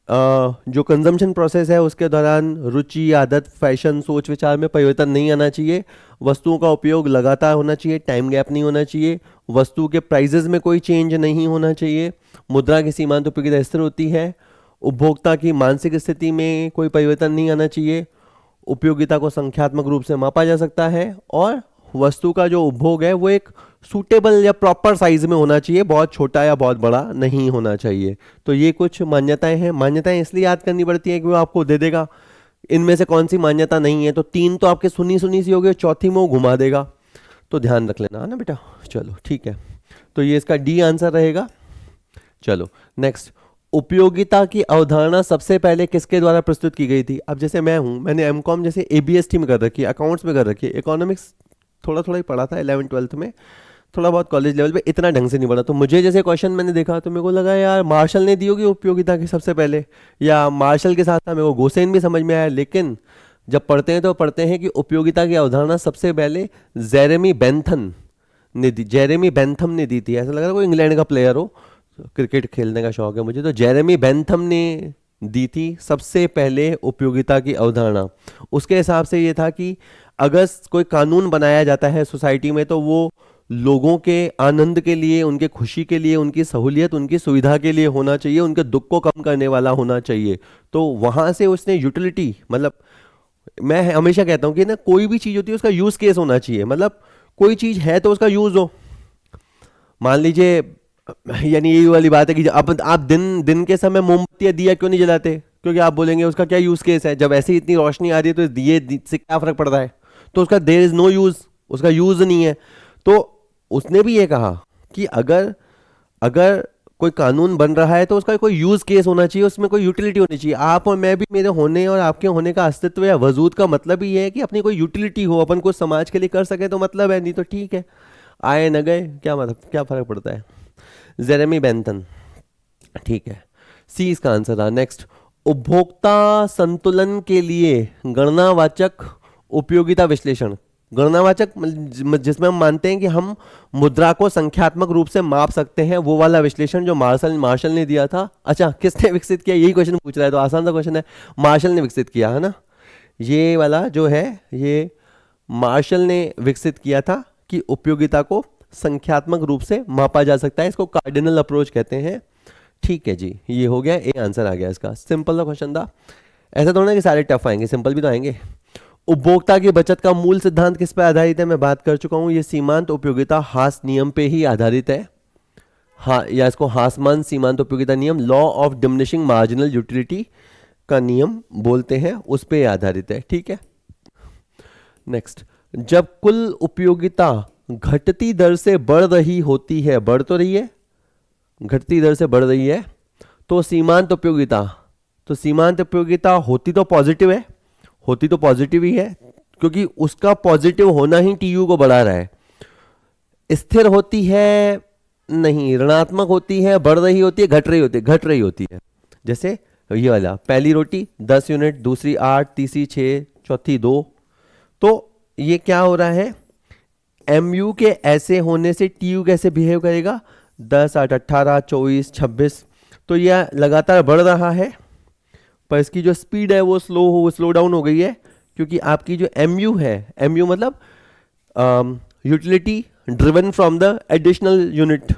जो कंजम्पशन प्रोसेस है उसके दौरान रुचि, आदत, फैशन, सोच विचार में परिवर्तन नहीं आना चाहिए। वस्तुओं का उपयोग लगातार होना चाहिए, टाइम गैप नहीं होना चाहिए। वस्तु के प्राइजेस में कोई चेंज नहीं होना चाहिए। मुद्रा की सीमांत उपयोगिता स्थिर होती है। उपभोक्ता की मानसिक स्थिति में कोई परिवर्तन नहीं आना चाहिए। उपयोगिता को संख्यात्मक रूप से मापा जा सकता है, और वस्तु का जो उपभोग है वो एक सूटेबल या प्रॉपर साइज में होना चाहिए, बहुत छोटा या बहुत बड़ा नहीं होना चाहिए। तो ये कुछ मान्यताएं हैं। मान्यताएं इसलिए याद करनी पड़ती है कि वो आपको दे देगा इनमें से कौन सी मान्यता नहीं है, तो 3 तो आपके सुनी सुनी सी होगी, चौथी में वो घुमा देगा, तो ध्यान रख लेना है ना बेटा। चलो ठीक है, तो ये इसका डी आंसर रहेगा। चलो नेक्स्ट, उपयोगिता की अवधारणा सबसे पहले किसके द्वारा प्रस्तुत की गई थी? अब जैसे मैं हूं, मैंने एमकॉम जैसे एबीएसटी में कर रखी है, अकाउंट्स में कर रखी है, इकोनॉमिक्स थोड़ा थोड़ा ही पढ़ा था 11th-12th में, थोड़ा बहुत कॉलेज लेवल पे, इतना ढंग से नहीं पढ़ा। तो मुझे जैसे क्वेश्चन मैंने देखा तो मेरे को लगा यार मार्शल ने दी होगी उपयोगिता की सबसे पहले, या मार्शल के साथ था, मेरे को गोसेन भी समझ में आया। लेकिन जब पढ़ते हैं तो पढ़ते हैं कि उपयोगिता की अवधारणा सबसे पहले जेरेमी बेंथम ने दी, जेरेमी बेंथम ने दी थी। ऐसा लग रहा है कोई इंग्लैंड का प्लेयर हो, क्रिकेट खेलने का शौक है मुझे, तो जेरेमी बेंथम ने दी थी सबसे पहले उपयोगिता की अवधारणा। उसके हिसाब से ये था कि अगर कोई कानून बनाया जाता है सोसाइटी में तो वो लोगों के आनंद के लिए, उनके खुशी के लिए, उनकी सहूलियत, उनकी सुविधा के लिए होना चाहिए, उनके दुख को कम करने वाला होना चाहिए। तो वहाँ से उसने यूटिलिटी, मतलब मैं हमेशा कहता हूँ कि ना कोई भी चीज़ होती है उसका यूज़ केस होना चाहिए। मतलब कोई चीज़ है तो उसका यूज़ हो। मान लीजिए, यानी यही वाली बात है कि अब आप दिन दिन के समय मोमबत्ती या दिया क्यों नहीं जलाते? क्योंकि आप बोलेंगे उसका क्या यूज़ केस है, जब ऐसे ही इतनी रोशनी आ रही है तो दिए से क्या फ़र्क पड़ रहा है? तो उसका देयर इज़ नो यूज़, उसका यूज़ नहीं है। तो उसने भी ये कहा कि अगर अगर कोई कानून बन रहा है तो उसका कोई यूज केस होना चाहिए, उसमें कोई यूटिलिटी होनी चाहिए। आप और मैं भी, मेरे होने और आपके होने का अस्तित्व या वजूद का मतलब ही है कि अपनी कोई यूटिलिटी हो, अपन कुछ समाज के लिए कर सके तो मतलब है, नहीं तो ठीक है, आए न गए, क्या मतलब, क्या फर्क पड़ता है। जेरेमी बेंथन, ठीक है, सी इसका आंसर था। नेक्स्ट, उपभोक्ता संतुलन के लिए गणनावाचक उपयोगिता विश्लेषण। गणनावाचक जिसमें हम मानते हैं कि हम मुद्रा को संख्यात्मक रूप से माप सकते हैं, वो वाला विश्लेषण जो मार्शल मार्शल ने दिया था। अच्छा, किसने विकसित किया, यही क्वेश्चन पूछ रहा है, तो आसान सा क्वेश्चन है, मार्शल ने विकसित किया है ना। ये वाला जो है ये मार्शल ने विकसित किया था कि उपयोगिता को संख्यात्मक रूप से मापा जा सकता है, इसको कार्डिनल अप्रोच कहते हैं। ठीक है जी, ये हो गया, ए आंसर आ गया इसका। सिंपल सा क्वेश्चन था, ऐसा थोड़ा ना कि सारे टफ आएंगे, सिंपल भी तो आएंगे। उपभोक्ता की बचत का मूल सिद्धांत किस पर आधारित है, मैं बात कर चुका हूं, ये सीमांत उपयोगिता हास नियम पे ही आधारित है। हाँ, या इसको हासमान सीमांत उपयोगिता नियम, law of diminishing marginal utility का नियम बोलते हैं, उस पे आधारित है। ठीक है, नेक्स्ट, जब कुल उपयोगिता घटती दर से बढ़ रही होती है, बढ़ तो रही है, घटती दर से बढ़ रही है, तो सीमांत उपयोगिता, तो सीमांत उपयोगिता होती तो पॉजिटिव है, होती तो पॉजिटिव ही है, क्योंकि उसका पॉजिटिव होना ही टीयू को बढ़ा रहा है। स्थिर होती है नहीं, ऋणात्मक होती है, बढ़ रही होती है, घट रही होती है, घट रही होती है। जैसे ये वाला, पहली रोटी 10 यूनिट, दूसरी 8, तीसरी 6, चौथी 2। तो ये क्या हो रहा है, एमयू के ऐसे होने से टीयू कैसे बिहेव करेगा, 10, 8, 18, 24, 26, तो यह लगातार बढ़ रहा है, पर इसकी जो स्पीड है वो स्लो डाउन हो गई है, क्योंकि आपकी जो एमयू है, एमयू मतलब utility driven from the additional unit,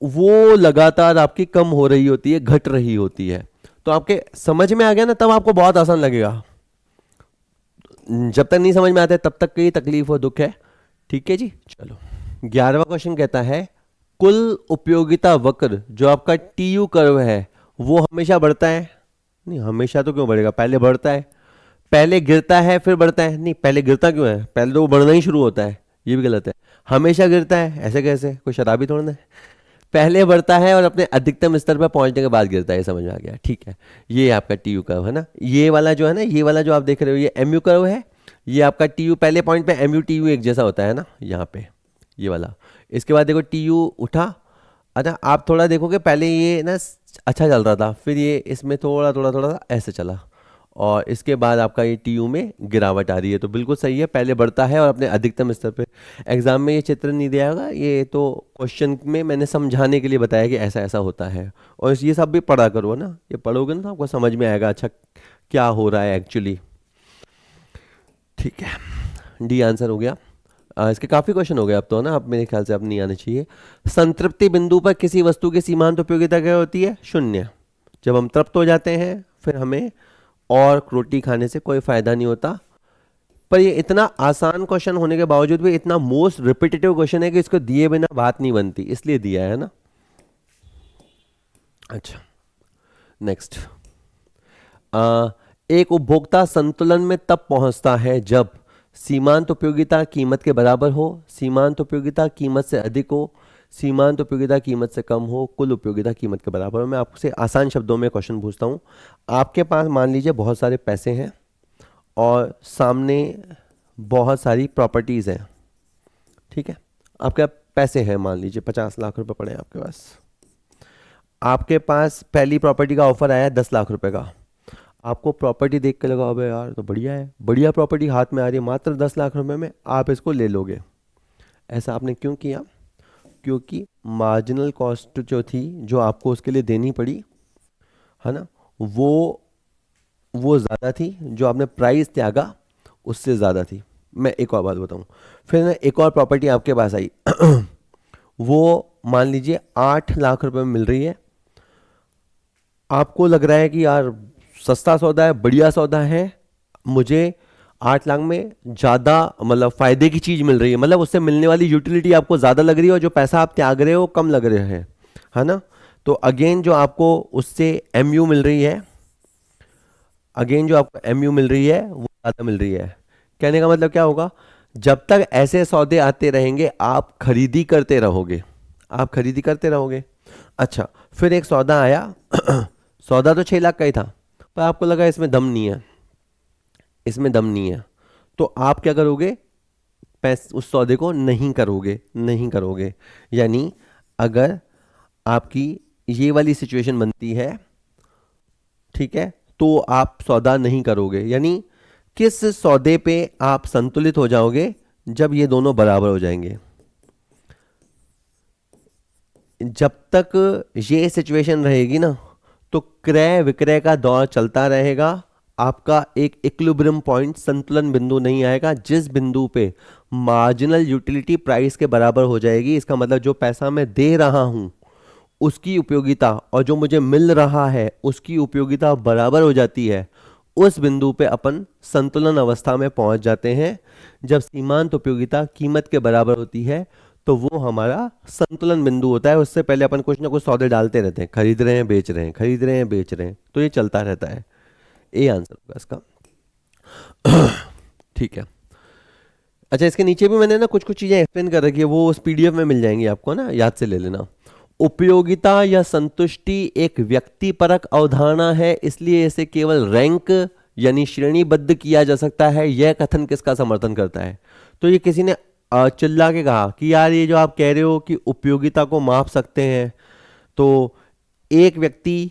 वो लगातार आपकी कम हो रही होती है, घट रही होती है। तो आपके समझ में आ गया ना, तब आपको बहुत आसान लगेगा, जब तक नहीं समझ में आता है तब तक की तकलीफ और दुख है। ठीक है जी, चलो 11वां क्वेश्चन कहता है, कुल उपयोगिता वक्र जो आपका टीयू कर्व है वो हमेशा बढ़ता है, नहीं हमेशा तो क्यों बढ़ेगा, पहले बढ़ता है, पहले गिरता है फिर बढ़ता है, नहीं पहले गिरता क्यों है, पहले तो वो बढ़ना ही शुरू होता है, ये भी गलत है। हमेशा गिरता है, ऐसे कैसे, कोई शराबी थोड़ा ना है। पहले बढ़ता है और अपने अधिकतम स्तर पर पहुंचने के बाद गिरता है, समझ में आ गया। ठीक है, ये आपका टीयू कर्व है ना, ये वाला जो है ना, ये वाला जो आप देख रहे हो ये एमयू कर्व है, ये आपका टीयू पहले पॉइंट पे एमयू टीयू एक जैसा होता है ना यहाँ पे, ये वाला। इसके बाद देखो टीयू उठा, अच्छा आप थोड़ा देखोगे पहले ये ना अच्छा चल रहा था, फिर ये इसमें थोड़ा थोड़ा थोड़ा सा ऐसे चला, और इसके बाद आपका ये टीयू में गिरावट आ रही है। तो बिल्कुल सही है, पहले बढ़ता है और अपने अधिकतम स्तर पे। एग्जाम में ये चित्र नहीं दिया होगा, ये तो क्वेश्चन में मैंने समझाने के लिए बताया कि ऐसा ऐसा होता है, और ये सब भी पढ़ा करो ना, ये पढ़ोगे ना तो आपको समझ में आएगा अच्छा क्या हो रहा है एक्चुअली। ठीक है, डी आंसर हो गया। इसके काफ़ी क्वेश्चन हो गए अब तो ना, अब मेरे ख्याल से अब नहीं आने चाहिए। संतृप्ति बिंदु पर किसी वस्तु की सीमांत उपयोगिता क्या होती है, 0। जब हम तृप्त हो जाते हैं फिर हमें और रोटी खाने से कोई फायदा नहीं होता। पर ये इतना आसान क्वेश्चन होने के बावजूद भी इतना मोस्ट रिपीटेटिव क्वेश्चन है कि इसको दिए बिना बात नहीं बनती, इसलिए दिया है ना। अच्छा, नेक्स्ट, एक उपभोक्ता संतुलन में तब पहुंचता है जब सीमांत उपयोगिता कीमत के बराबर हो, सीमांत उपयोगिता कीमत से अधिक हो, सीमांत उपयोगिता कीमत से कम हो, कुल उपयोगिता कीमत के बराबर हो। मैं आपसे आसान शब्दों में क्वेश्चन पूछता हूँ। आपके पास मान लीजिए बहुत सारे पैसे हैं और सामने बहुत सारी प्रॉपर्टीज़ हैं, ठीक है, आपके पैसे हैं, मान लीजिए 50 लाख रुपए पड़े हैं आपके पास। आपके पास पहली प्रॉपर्टी का ऑफर आया है 10 लाख रुपए का। आपको प्रॉपर्टी देख के लगा अबे यार तो बढ़िया है, बढ़िया प्रॉपर्टी हाथ में आ रही है, मात्र 10 लाख रुपए में, आप इसको ले लोगे। ऐसा आपने क्यों किया, क्योंकि मार्जिनल कॉस्ट जो थी, जो आपको उसके लिए देनी पड़ी है ना, वो ज़्यादा थी, जो आपने प्राइस त्यागा उससे ज़्यादा थी। मैं एक और बात बताऊं, फिर ना एक और प्रॉपर्टी आपके पास आई वो मान लीजिए 8 लाख रुपए में मिल रही है। आपको लग रहा है कि यार सस्ता सौदा है, बढ़िया सौदा है, मुझे 8 लाख में ज़्यादा मतलब फ़ायदे की चीज़ मिल रही है, मतलब उससे मिलने वाली यूटिलिटी आपको ज़्यादा लग रही है और जो पैसा आप त्याग रहे हो कम लग रहे हैं, है ना। तो अगेन जो आपको उससे एमयू मिल रही है, अगेन जो आपको एमयू मिल रही है वो ज़्यादा मिल रही है। कहने का मतलब क्या होगा, जब तक ऐसे सौदे आते रहेंगे आप खरीदी करते रहोगे, आप खरीदी करते रहोगे। अच्छा, फिर एक सौदा आया सौदा तो 6 लाख का ही था, पर आपको लगा इसमें दम नहीं है, इसमें दम नहीं है, तो आप क्या करोगे, उस सौदे को नहीं करोगे, नहीं करोगे। यानी अगर आपकी ये वाली सिचुएशन बनती है, ठीक है, तो आप सौदा नहीं करोगे। यानी किस सौदे पे आप संतुलित हो जाओगे, जब ये दोनों बराबर हो जाएंगे। जब तक ये सिचुएशन रहेगी ना, तो क्रय विक्रय का दौर चलता रहेगा, आपका एक इक्विलिब्रियम पॉइंट, संतुलन बिंदु नहीं आएगा, जिस बिंदु पे मार्जिनल यूटिलिटी प्राइस के बराबर हो जाएगी। इसका मतलब जो पैसा मैं दे रहा हूं उसकी उपयोगिता और जो मुझे मिल रहा है उसकी उपयोगिता बराबर हो जाती है, उस बिंदु पे अपन संतुलन अवस्था में पहुंच जाते हैं। जब सीमांत उपयोगिता कीमत के बराबर होती है तो वो हमारा संतुलन बिंदु होता है। उससे पहले अपन कुछ ना कुछ सौदे डालते रहते हैं, खरीद रहे हैं बेच रहे हैं, खरीद रहे हैं बेच रहे हैं, तो ये चलता रहता है। ए आंसर होगा इसका। ठीक है। अच्छा, इसके नीचे भी मैंने ना कुछ कुछ चीज़ें एक्सप्लेन कर रखी है, वो उस पीडीएफ में मिल जाएंगी आपको ना, याद से ले लेना। उपयोगिता या संतुष्टि एक व्यक्तिपरक अवधारणा है, इसलिए इसे केवल रैंक यानी श्रेणीबद्ध किया जा सकता है। यह कथन किसका समर्थन करता है? तो ये किसी ने चिल्ला के कहा कि यार ये जो आप कह रहे हो कि उपयोगिता को माप सकते हैं, तो एक व्यक्ति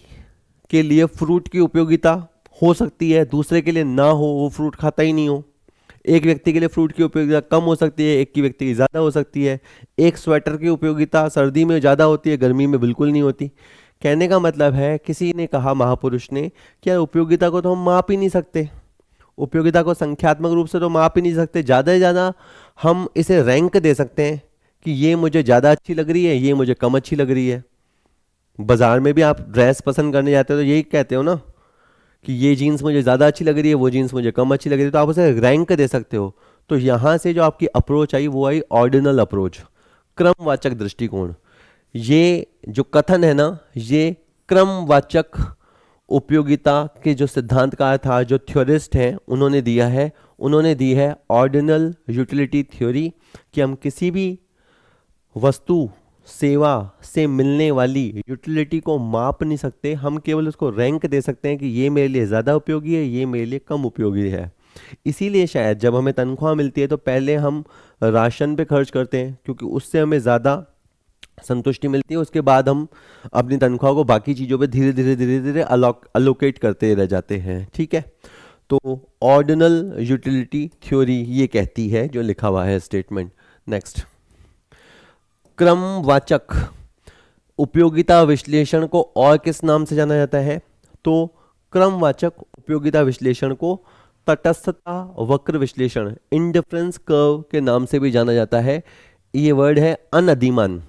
के लिए फ्रूट की उपयोगिता हो सकती है, दूसरे के लिए ना हो, वो फ्रूट खाता ही नहीं हो। एक व्यक्ति के लिए फ्रूट की उपयोगिता कम हो सकती है, एक की व्यक्ति की ज़्यादा हो सकती है। एक स्वेटर की उपयोगिता सर्दी में ज़्यादा होती है, गर्मी में बिल्कुल नहीं होती। कहने का मतलब है, किसी ने कहा, महापुरुष ने, कि यार उपयोगिता को तो हम माप ही नहीं सकते, उपयोगिता को संख्यात्मक रूप से तो माप ही नहीं सकते, ज़्यादा से ज़्यादा हम इसे रैंक दे सकते हैं कि ये मुझे ज़्यादा अच्छी लग रही है, ये मुझे कम अच्छी लग रही है। बाजार में भी आप ड्रेस पसंद करने जाते हो तो यही कहते हो ना कि ये जीन्स मुझे ज़्यादा अच्छी लग रही है, वो जीन्स मुझे कम अच्छी लग रही है, तो आप उसे रैंक दे सकते हो। तो यहाँ से जो आपकी अप्रोच आई वो आई ऑर्डिनल अप्रोच, क्रमवाचक दृष्टिकोण। ये जो कथन है ना, ये क्रमवाचक उपयोगिता के जो सिद्धांतकार था, जो थ्योरिस्ट हैं, उन्होंने दिया है। उन्होंने दी है ऑर्डिनल यूटिलिटी थ्योरी, कि हम किसी भी वस्तु सेवा से मिलने वाली यूटिलिटी को माप नहीं सकते, हम केवल उसको रैंक दे सकते हैं कि ये मेरे लिए ज़्यादा उपयोगी है, ये मेरे लिए कम उपयोगी है। इसीलिए शायद जब हमें तनख्वाह मिलती है तो पहले हम राशन पे खर्च करते हैं, क्योंकि उससे हमें ज़्यादा संतुष्टि मिलती है। उसके बाद हम अपनी तनख्वाह को बाकी चीज़ों पे धीरे धीरे धीरे धीरे अलोकेट करते रह जाते हैं। ठीक है, तो ऑर्डिनल यूटिलिटी थ्योरी ये कहती है, जो लिखा हुआ है स्टेटमेंट। नेक्स्ट, क्रमवाचक उपयोगिता विश्लेषण को और किस नाम से जाना जाता है? तो क्रमवाचक उपयोगिता विश्लेषण को तटस्थता वक्र विश्लेषण, इंडिफरेंस कर्व के नाम से भी जाना जाता है। ये वर्ड है अनअधिमान,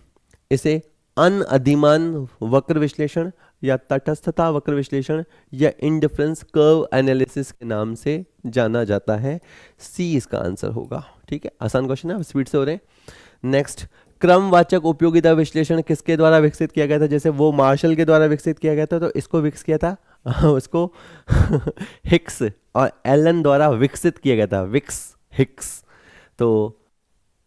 इसे अनअधिमान वक्र विश्लेषण या तटस्थता वक्र विश्लेषण या इंडिफरेंस कर्व एनालिसिस के नाम से जाना जाता है। सी इसका आंसर होगा। ठीक है, आसान क्वेश्चन है, स्पीड से हो रहे हैं। नेक्स्ट, क्रमवाचक उपयोगिता विश्लेषण किसके द्वारा विकसित किया गया था? जैसे वो मार्शल के द्वारा विकसित किया गया था, तो इसको विकसित किया था उसको हिक्स और एलन द्वारा विकसित किया गया था। हिक्स, तो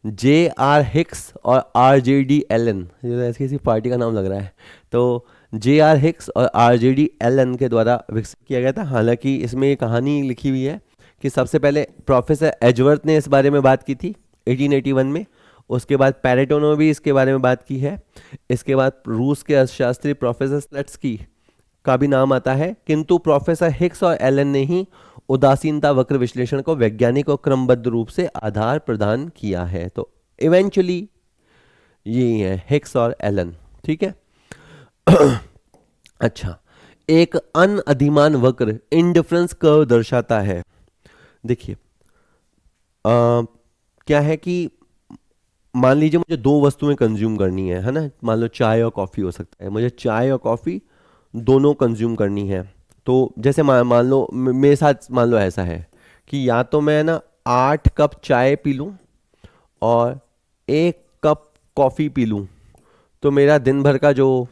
J.R. हिक्स और R.J.D. एलन, ऐसी किसी पार्टी का नाम लग रहा है। तो J.R. हिक्स और R.J.D. एलन के द्वारा विकसित किया गया था। हालांकि इसमें ये कहानी लिखी हुई है कि सबसे पहले प्रोफेसर एजवर्थ ने इस बारे में बात की थी 1881 में। उसके बाद पैरेटो ने भी इसके बारे में बात की है। इसके बाद रूस के अर्थशास्त्री प्रोफेसर स्लेट्स्की का भी नाम आता है, किंतु प्रोफेसर हिक्स और एलन ने ही उदासीनता वक्र विश्लेषण को वैज्ञानिक और क्रमबद्ध रूप से आधार प्रदान किया है। तो इवेंचुअली ये है हिक्स और एलन। ठीक है। अच्छा, एक अनअधिमान वक्र इंडिफरेंस कर्व दर्शाता है। देखिए क्या है कि मान लीजिए मुझे दो वस्तुएं कंज्यूम करनी है ना, मान लो चाय और कॉफ़ी हो सकता है, मुझे चाय और कॉफ़ी दोनों कंज्यूम करनी है। तो जैसे मान लो मेरे साथ मान लो ऐसा है कि या तो मैं ना 8 कप चाय पी लूँ और 1 कप कॉफ़ी पी लूँ, तो मेरा दिन भर का जो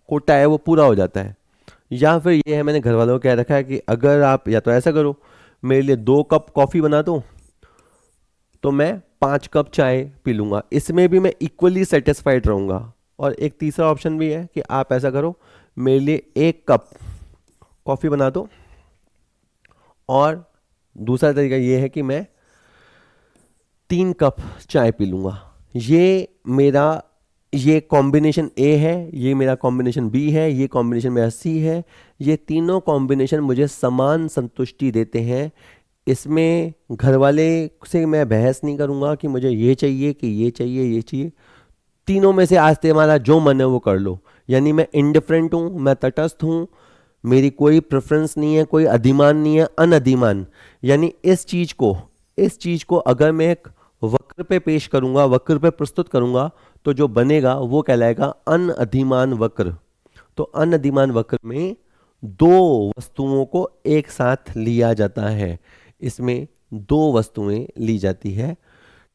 कोटा है वो पूरा हो जाता है। या फिर ये है, मैंने घर वालों को कह रखा है कि अगर आप या तो ऐसा करो, मेरे लिए 2 कप कॉफ़ी बना दो, तो मैं 5 कप चाय पी लूँगा, इसमें भी मैं इक्वली सेटिस्फाइड रहूँगा। और एक तीसरा ऑप्शन भी है कि आप ऐसा करो, मेरे लिए 1 कप कॉफ़ी बना दो, और दूसरा तरीका ये है कि मैं 3 कप चाय पी लूँगा। मेरा ये कॉम्बिनेशन ए है, ये मेरा कॉम्बिनेशन बी है, ये कॉम्बिनेशन मेरा सी है। ये तीनों कॉम्बिनेशन मुझे समान संतुष्टि देते हैं। इसमें घर वाले से मैं बहस नहीं करूँगा कि मुझे ये चाहिए कि ये चाहिए ये चाहिए। तीनों में से आज तुम्हारा जो मन है वो कर लो। यानी मैं इंडिफरेंट हूँ, मैं तटस्थ हूँ, मेरी कोई प्रेफरेंस नहीं है, कोई अधिमान नहीं है, अनअधिमान। यानी इस चीज को अगर मैं एक वक्र पे पेश करूंगा, वक्र पे प्रस्तुत करूंगा, तो जो बनेगा वो कहलाएगा अनअधिमान वक्र। तो अनअधिमान वक्र में दो वस्तुओं को एक साथ लिया जाता है, इसमें दो वस्तुएं ली जाती है।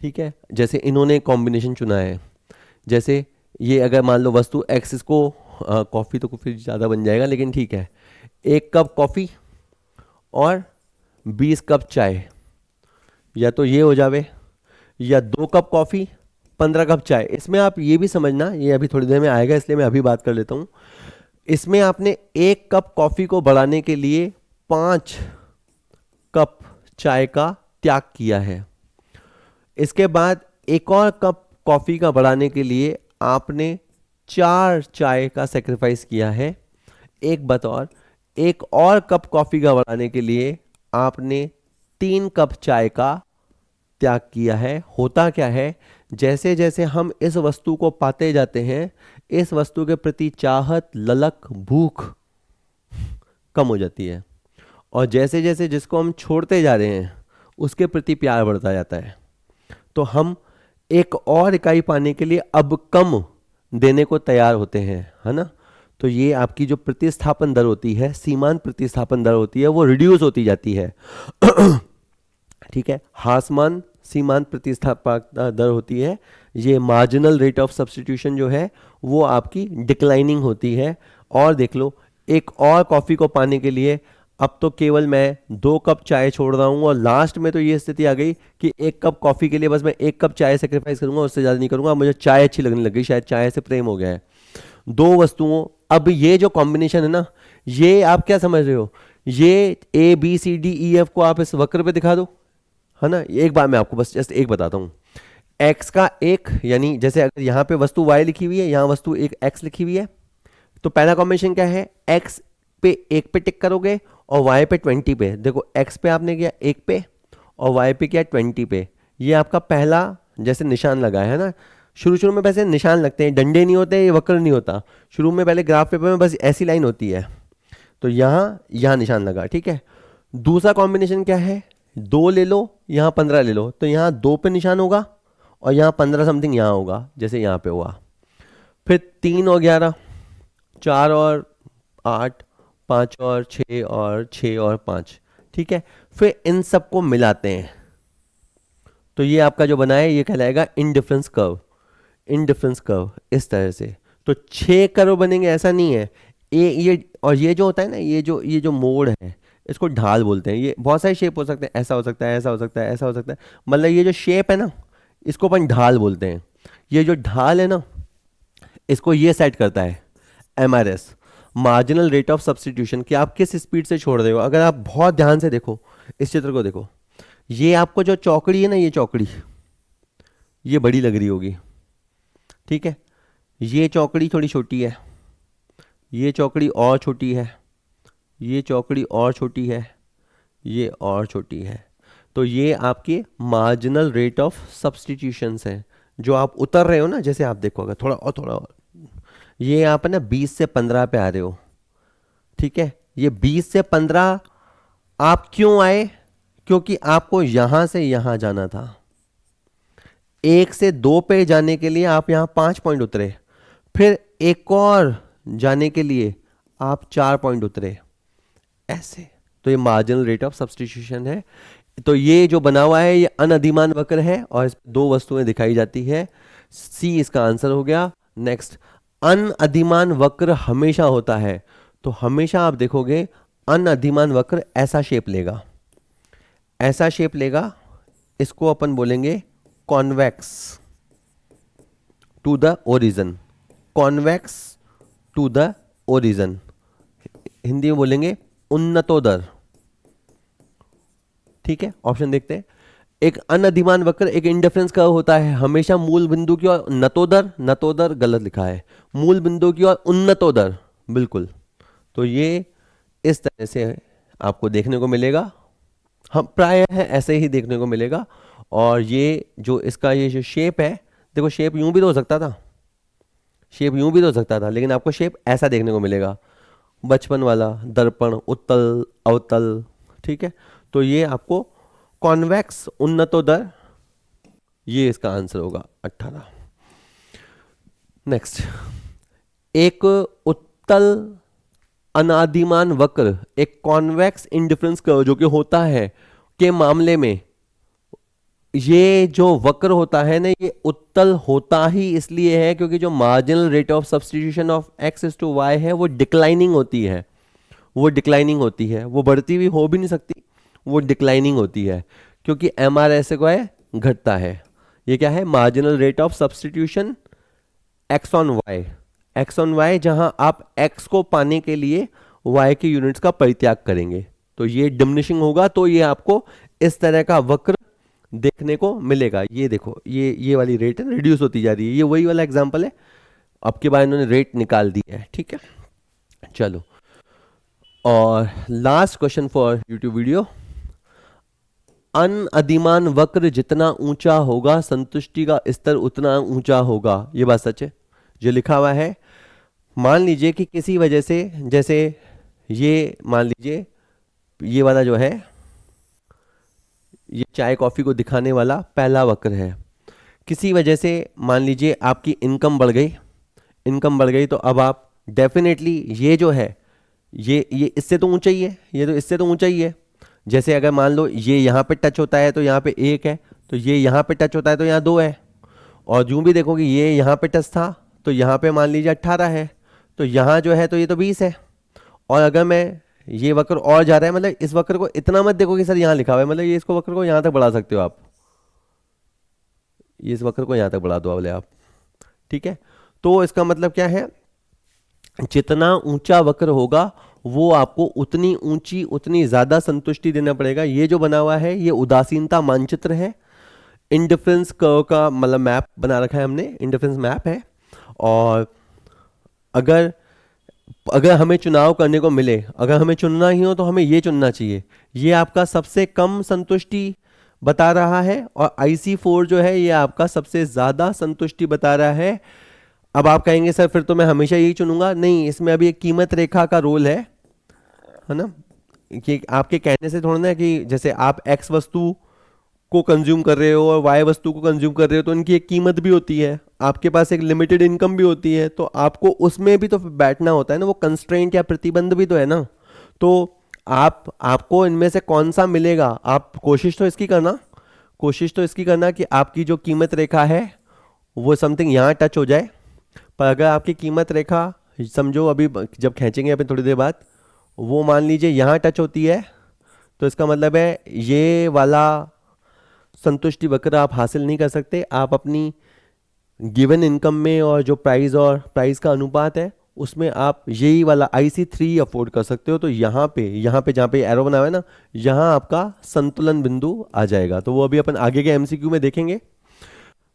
ठीक है, जैसे इन्होंने कॉम्बिनेशन चुना है, जैसे ये अगर मान लो वस्तु एक्स, इसको कॉफ़ी तो फिर ज़्यादा बन जाएगा, लेकिन ठीक है, 1 कप कॉफ़ी और 20 कप चाय, या तो ये हो जावे, या 2 कप कॉफ़ी 15 कप चाय। इसमें आप ये भी समझना, ये अभी थोड़ी देर में आएगा इसलिए मैं अभी बात कर लेता हूँ। इसमें आपने 1 कप कॉफ़ी को बढ़ाने के लिए 5 कप चाय का त्याग किया है। इसके बाद एक और कप कॉफ़ी का बढ़ाने के लिए आपने 4 चाय का सेक्रीफाइस किया है। एक बतौर एक और कप कॉफ़ी का बढ़ाने के लिए आपने 3 कप चाय का त्याग किया है। होता क्या है, जैसे जैसे हम इस वस्तु को पाते जाते हैं, इस वस्तु के प्रति चाहत, ललक, भूख कम हो जाती है, और जैसे जैसे जिसको हम छोड़ते जा रहे हैं उसके प्रति प्यार बढ़ता जाता है। तो हम एक और इकाई पाने के लिए अब कम देने को तैयार होते हैं, है ना। तो ये आपकी जो प्रतिस्थापन दर होती है, सीमांत प्रतिस्थापन दर होती है, वो रिड्यूस होती जाती है। ठीक है, हासमान सीमांत प्रतिस्थापन दर होती है। ये मार्जिनल रेट ऑफ सब्स्टिट्यूशन जो है वो आपकी डिक्लाइनिंग होती है। और देख लो, एक और कॉफ़ी को पाने के लिए अब तो केवल मैं 2 कप चाय छोड़ रहा हूँ, और लास्ट में तो ये स्थिति आ गई कि 1 कप कॉफ़ी के लिए बस मैं 1 कप चाय सेक्रीफाइस करूंगा, उससे ज़्यादा नहीं करूंगा। मुझे चाय अच्छी लगने लग गई, शायद चाय से प्रेम हो गया है। दो वस्तुओं, अब ये जो कॉम्बिनेशन है ना, ये आप क्या समझ रहे हो, ये ABCDEF को आप इस वक्र पे दिखा दो, है ना। एक बार मैं आपको बस जस्ट एक बताता हूँ। एक्स का एक, यानी जैसे अगर यहाँ पे वस्तु y लिखी हुई है, यहाँ वस्तु एक x लिखी हुई है, तो पहला कॉम्बिनेशन क्या है, x पे 1 पे टिक करोगे और y पे 20 पे। देखो x पे आपने किया 1 पे और y पे किया 20 पे। ये आपका पहला जैसे निशान लगा है ना। शुरू शुरू में वैसे निशान लगते हैं, डंडे नहीं होते, ये वक्र नहीं होता। शुरू में पहले ग्राफ पेपर में बस ऐसी लाइन होती है, तो यहाँ निशान लगा। ठीक है, दूसरा कॉम्बिनेशन क्या है, 2 ले लो, यहाँ 15 ले लो, तो यहाँ 2 पे निशान होगा और यहाँ 15 समथिंग यहाँ होगा, जैसे यहाँ पे हुआ। फिर 3 और 11, 4 और 8, 5 और 6 और 6 और 5। ठीक है, फिर इन सबको मिलाते हैं, तो ये आपका जो बना है ये कहलाएगा इंडिफरेंस कर्व। इंडिफरेंस कर्व इस तरह से। तो 6 कर्व बनेंगे, ऐसा नहीं है। ये जो होता है ना, ये जो मोड़ है, इसको ढाल बोलते हैं। ये बहुत सारे शेप हो सकते हैं, ऐसा हो सकता है, ऐसा हो सकता है, ऐसा हो सकता है। मतलब ये जो शेप है ना, इसको अपन ढाल बोलते हैं। ये जो ढाल है ना, इसको ये सेट करता है MRS, marginal rate of substitution, कि आप किस स्पीड से छोड़ रहे हो। अगर आप बहुत ध्यान से देखो, इस चित्र को देखो, ये आपको जो चौकड़ी है ना, ये चौकड़ी ये बड़ी लग रही होगी। ठीक है, ये चौकड़ी थोड़ी छोटी है, ये चौकड़ी और छोटी है, ये चौकड़ी और छोटी है, ये और छोटी है। तो ये आपके मार्जिनल रेट ऑफ सब्स्टिट्यूशंस हैं जो आप उतर रहे हो ना। जैसे आप देखो, अगर थोड़ा और, ये आप ना 20 से 15 पे आ रहे हो। ठीक है, ये 20 से 15 आप क्यों आए, क्योंकि आपको यहां से यहां जाना था। 1 से 2 पे जाने के लिए आप यहां 5 पॉइंट उतरे, फिर एक और जाने के लिए आप 4 पॉइंट उतरे, ऐसे। तो ये मार्जिनल रेट ऑफ सब्स्टिट्यूशन है। तो ये जो बना हुआ है ये अनअधिमान वक्र है, और इस दो वस्तुएं दिखाई जाती है। सी इसका आंसर हो गया। नेक्स्ट, अनअधिमान वक्र हमेशा होता है, तो हमेशा आप देखोगे अनअधिमान वक्र ऐसा शेप लेगा, ऐसा शेप लेगा। इसको अपन बोलेंगे convex to the origin, convex to the origin, Hindi में बोलेंगे उन्नतोदर। ठीक है, ऑप्शन देखते हैं। एक अनधिमान वक्र, एक इंडिफरेंस कर्व होता है, हमेशा मूल बिंदु की ओर नतोदर, नतोदर गलत लिखा है, मूल बिंदु की ओर उन्नतोदर, बिल्कुल। तो ये इस तरह से आपको देखने को मिलेगा, हम प्राय है ऐसे ही देखने को मिलेगा। और ये जो इसका ये जो शेप है, देखो शेप यूं भी तो हो सकता था, शेप यूं भी तो हो सकता था, लेकिन आपको शेप ऐसा देखने को मिलेगा, बचपन वाला, दर्पण, उत्तल, अवतल। ठीक है, तो ये आपको कॉन्वेक्स उन्नतोदर, ये इसका आंसर होगा 18। नेक्स्ट, एक उत्तल अनादिमान वक्र, एक कॉन्वेक्स इंडिफरेंस कर्व जो कि होता है के मामले में, ये जो वक्र होता है ना, ये उत्तल होता ही इसलिए है क्योंकि जो marginal rate of substitution of X is to Y है वो डिक्लाइनिंग होती है, वो डिक्लाइनिंग होती है, वो बढ़ती हुई हो भी नहीं सकती, वो डिक्लाइनिंग होती है क्योंकि एम आर ऐसे को है घटता है। ये क्या है, marginal rate of substitution X on Y, X on Y, जहां आप एक्स को पाने के लिए वाई के यूनिट्स का परित्याग करेंगे, तो ये डिमिनिशिंग होगा, तो ये आपको इस तरह का वक्र देखने को मिलेगा। ये देखो, ये वाली रेट है रिड्यूस होती जा रही है, ये वही वाला एग्जांपल है, अब के बाद इन्होंने रेट निकाल दी है। ठीक है, चलो, और last question for YouTube video, अनअदिमान वक्र जितना ऊंचा होगा संतुष्टि का स्तर उतना ऊंचा होगा, ये बात सच है जो लिखा हुआ है। मान लीजिए कि किसी वजह से, जैसे ये मान लीजिए ये वाला जो है, ये चाय कॉफी को दिखाने वाला पहला वक्र है, किसी वजह से मान लीजिए आपकी इनकम बढ़ गई, इनकम बढ़ गई, तो अब आप डेफिनेटली ये जो है ये इससे तो ऊंचा ही है, ये तो इससे तो ऊंचा ही है। जैसे अगर मान लो ये यहाँ पे टच होता है तो यहाँ पे 1 है, तो ये यहाँ पे टच होता है तो यहाँ 2 है, और यूं भी देखोगे ये यहाँ पे टच था तो यहाँ पे मान लीजिए 18 है, तो यहाँ जो है तो ये तो 20 है। और अगर मैं ये वक्र और जा रहा है, मतलब इस वक्र को इतना मत देखो कि सर यहाँ लिखा हुआ है, मतलब ये इसको वक्र को यहाँ तक बढ़ा सकते हो आप, ये इस वक्र को यहाँ तक बढ़ा दो बोले आप। ठीक है, तो इसका मतलब क्या है, जितना ऊंचा वक्र होगा वो आपको उतनी ऊंची उतनी ज्यादा संतुष्टि देना पड़ेगा। ये जो बना हुआ है ये उदासीनता मानचित्र है, इंडिफरेंस कर्व का मतलब मैप बना रखा है हमने, इंडिफरेंस मैप है। और अगर हमें चुनाव करने को मिले, अगर हमें चुनना ही हो तो हमें ये चुनना चाहिए, ये आपका सबसे कम संतुष्टि बता रहा है, और IC4 जो है ये आपका सबसे ज़्यादा संतुष्टि बता रहा है। अब आप कहेंगे सर फिर तो मैं हमेशा यही चुनूंगा, नहीं, इसमें अभी एक कीमत रेखा का रोल है ना, कि आपके कहने से थोड़ा ना कि जैसे आप X वस्तु को कंज्यूम कर रहे हो और Y वस्तु को कंज्यूम कर रहे हो तो इनकी एक कीमत भी होती है, आपके पास एक लिमिटेड इनकम भी होती है, तो आपको उसमें भी तो बैठना होता है ना, वो कंस्ट्रेंट या प्रतिबंध भी तो है ना। तो आपको इनमें से कौन सा मिलेगा, आप कोशिश तो इसकी करना कि आपकी जो कीमत रेखा है वो समथिंग यहाँ टच हो जाए। पर अगर आपकी कीमत रेखा समझो अभी जब खींचेंगे अभी थोड़ी देर बाद, वो मान लीजिए यहाँ टच होती है, तो इसका मतलब है ये वाला संतुष्टि वक्र आप हासिल नहीं कर सकते। आप अपनी गिवन इनकम में और जो प्राइस का अनुपात है उसमें आप यही वाला IC3 अफोर्ड कर सकते हो। तो यहाँ पे जहाँ पे एरो बना हुआ है ना, यहाँ आपका संतुलन बिंदु आ जाएगा। तो वो अभी अपन आगे के MCQ में देखेंगे।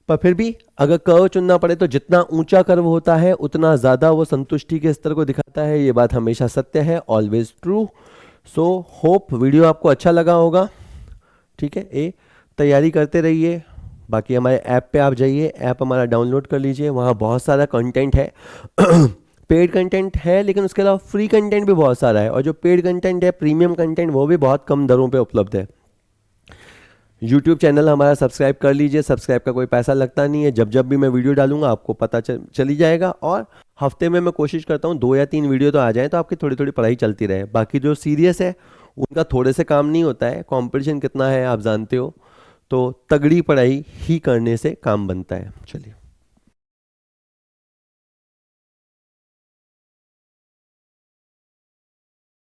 पर फिर भी अगर कर्व चुनना पड़े तो जितना ऊंचा कर्व होता है उतना ज़्यादा वो संतुष्टि के स्तर को दिखाता है, ये बात हमेशा सत्य है, always true. So hope video आपको अच्छा लगा होगा। ठीक है, तैयारी करते रहिए। बाकी हमारे ऐप पे आप जाइए, ऐप हमारा डाउनलोड कर लीजिए, वहाँ बहुत सारा कंटेंट है पेड कंटेंट है, लेकिन उसके अलावा फ्री कंटेंट भी बहुत सारा है, और जो पेड कंटेंट है, प्रीमियम कंटेंट, वो भी बहुत कम दरों पे उपलब्ध है। यूट्यूब चैनल हमारा सब्सक्राइब कर लीजिए, सब्सक्राइब का कोई पैसा लगता नहीं है, जब भी मैं वीडियो डालूंगा आपको पता चली जाएगा। और हफ्ते में मैं कोशिश करता हूँ 2 या 3 वीडियो तो आ जाए, तो आपकी थोड़ी थोड़ी पढ़ाई चलती रहे। बाकी जो सीरियस है उनका थोड़े से काम नहीं होता है, कंपटीशन कितना है आप जानते हो, तो तगड़ी पढ़ाई ही करने से काम बनता है। चलिए।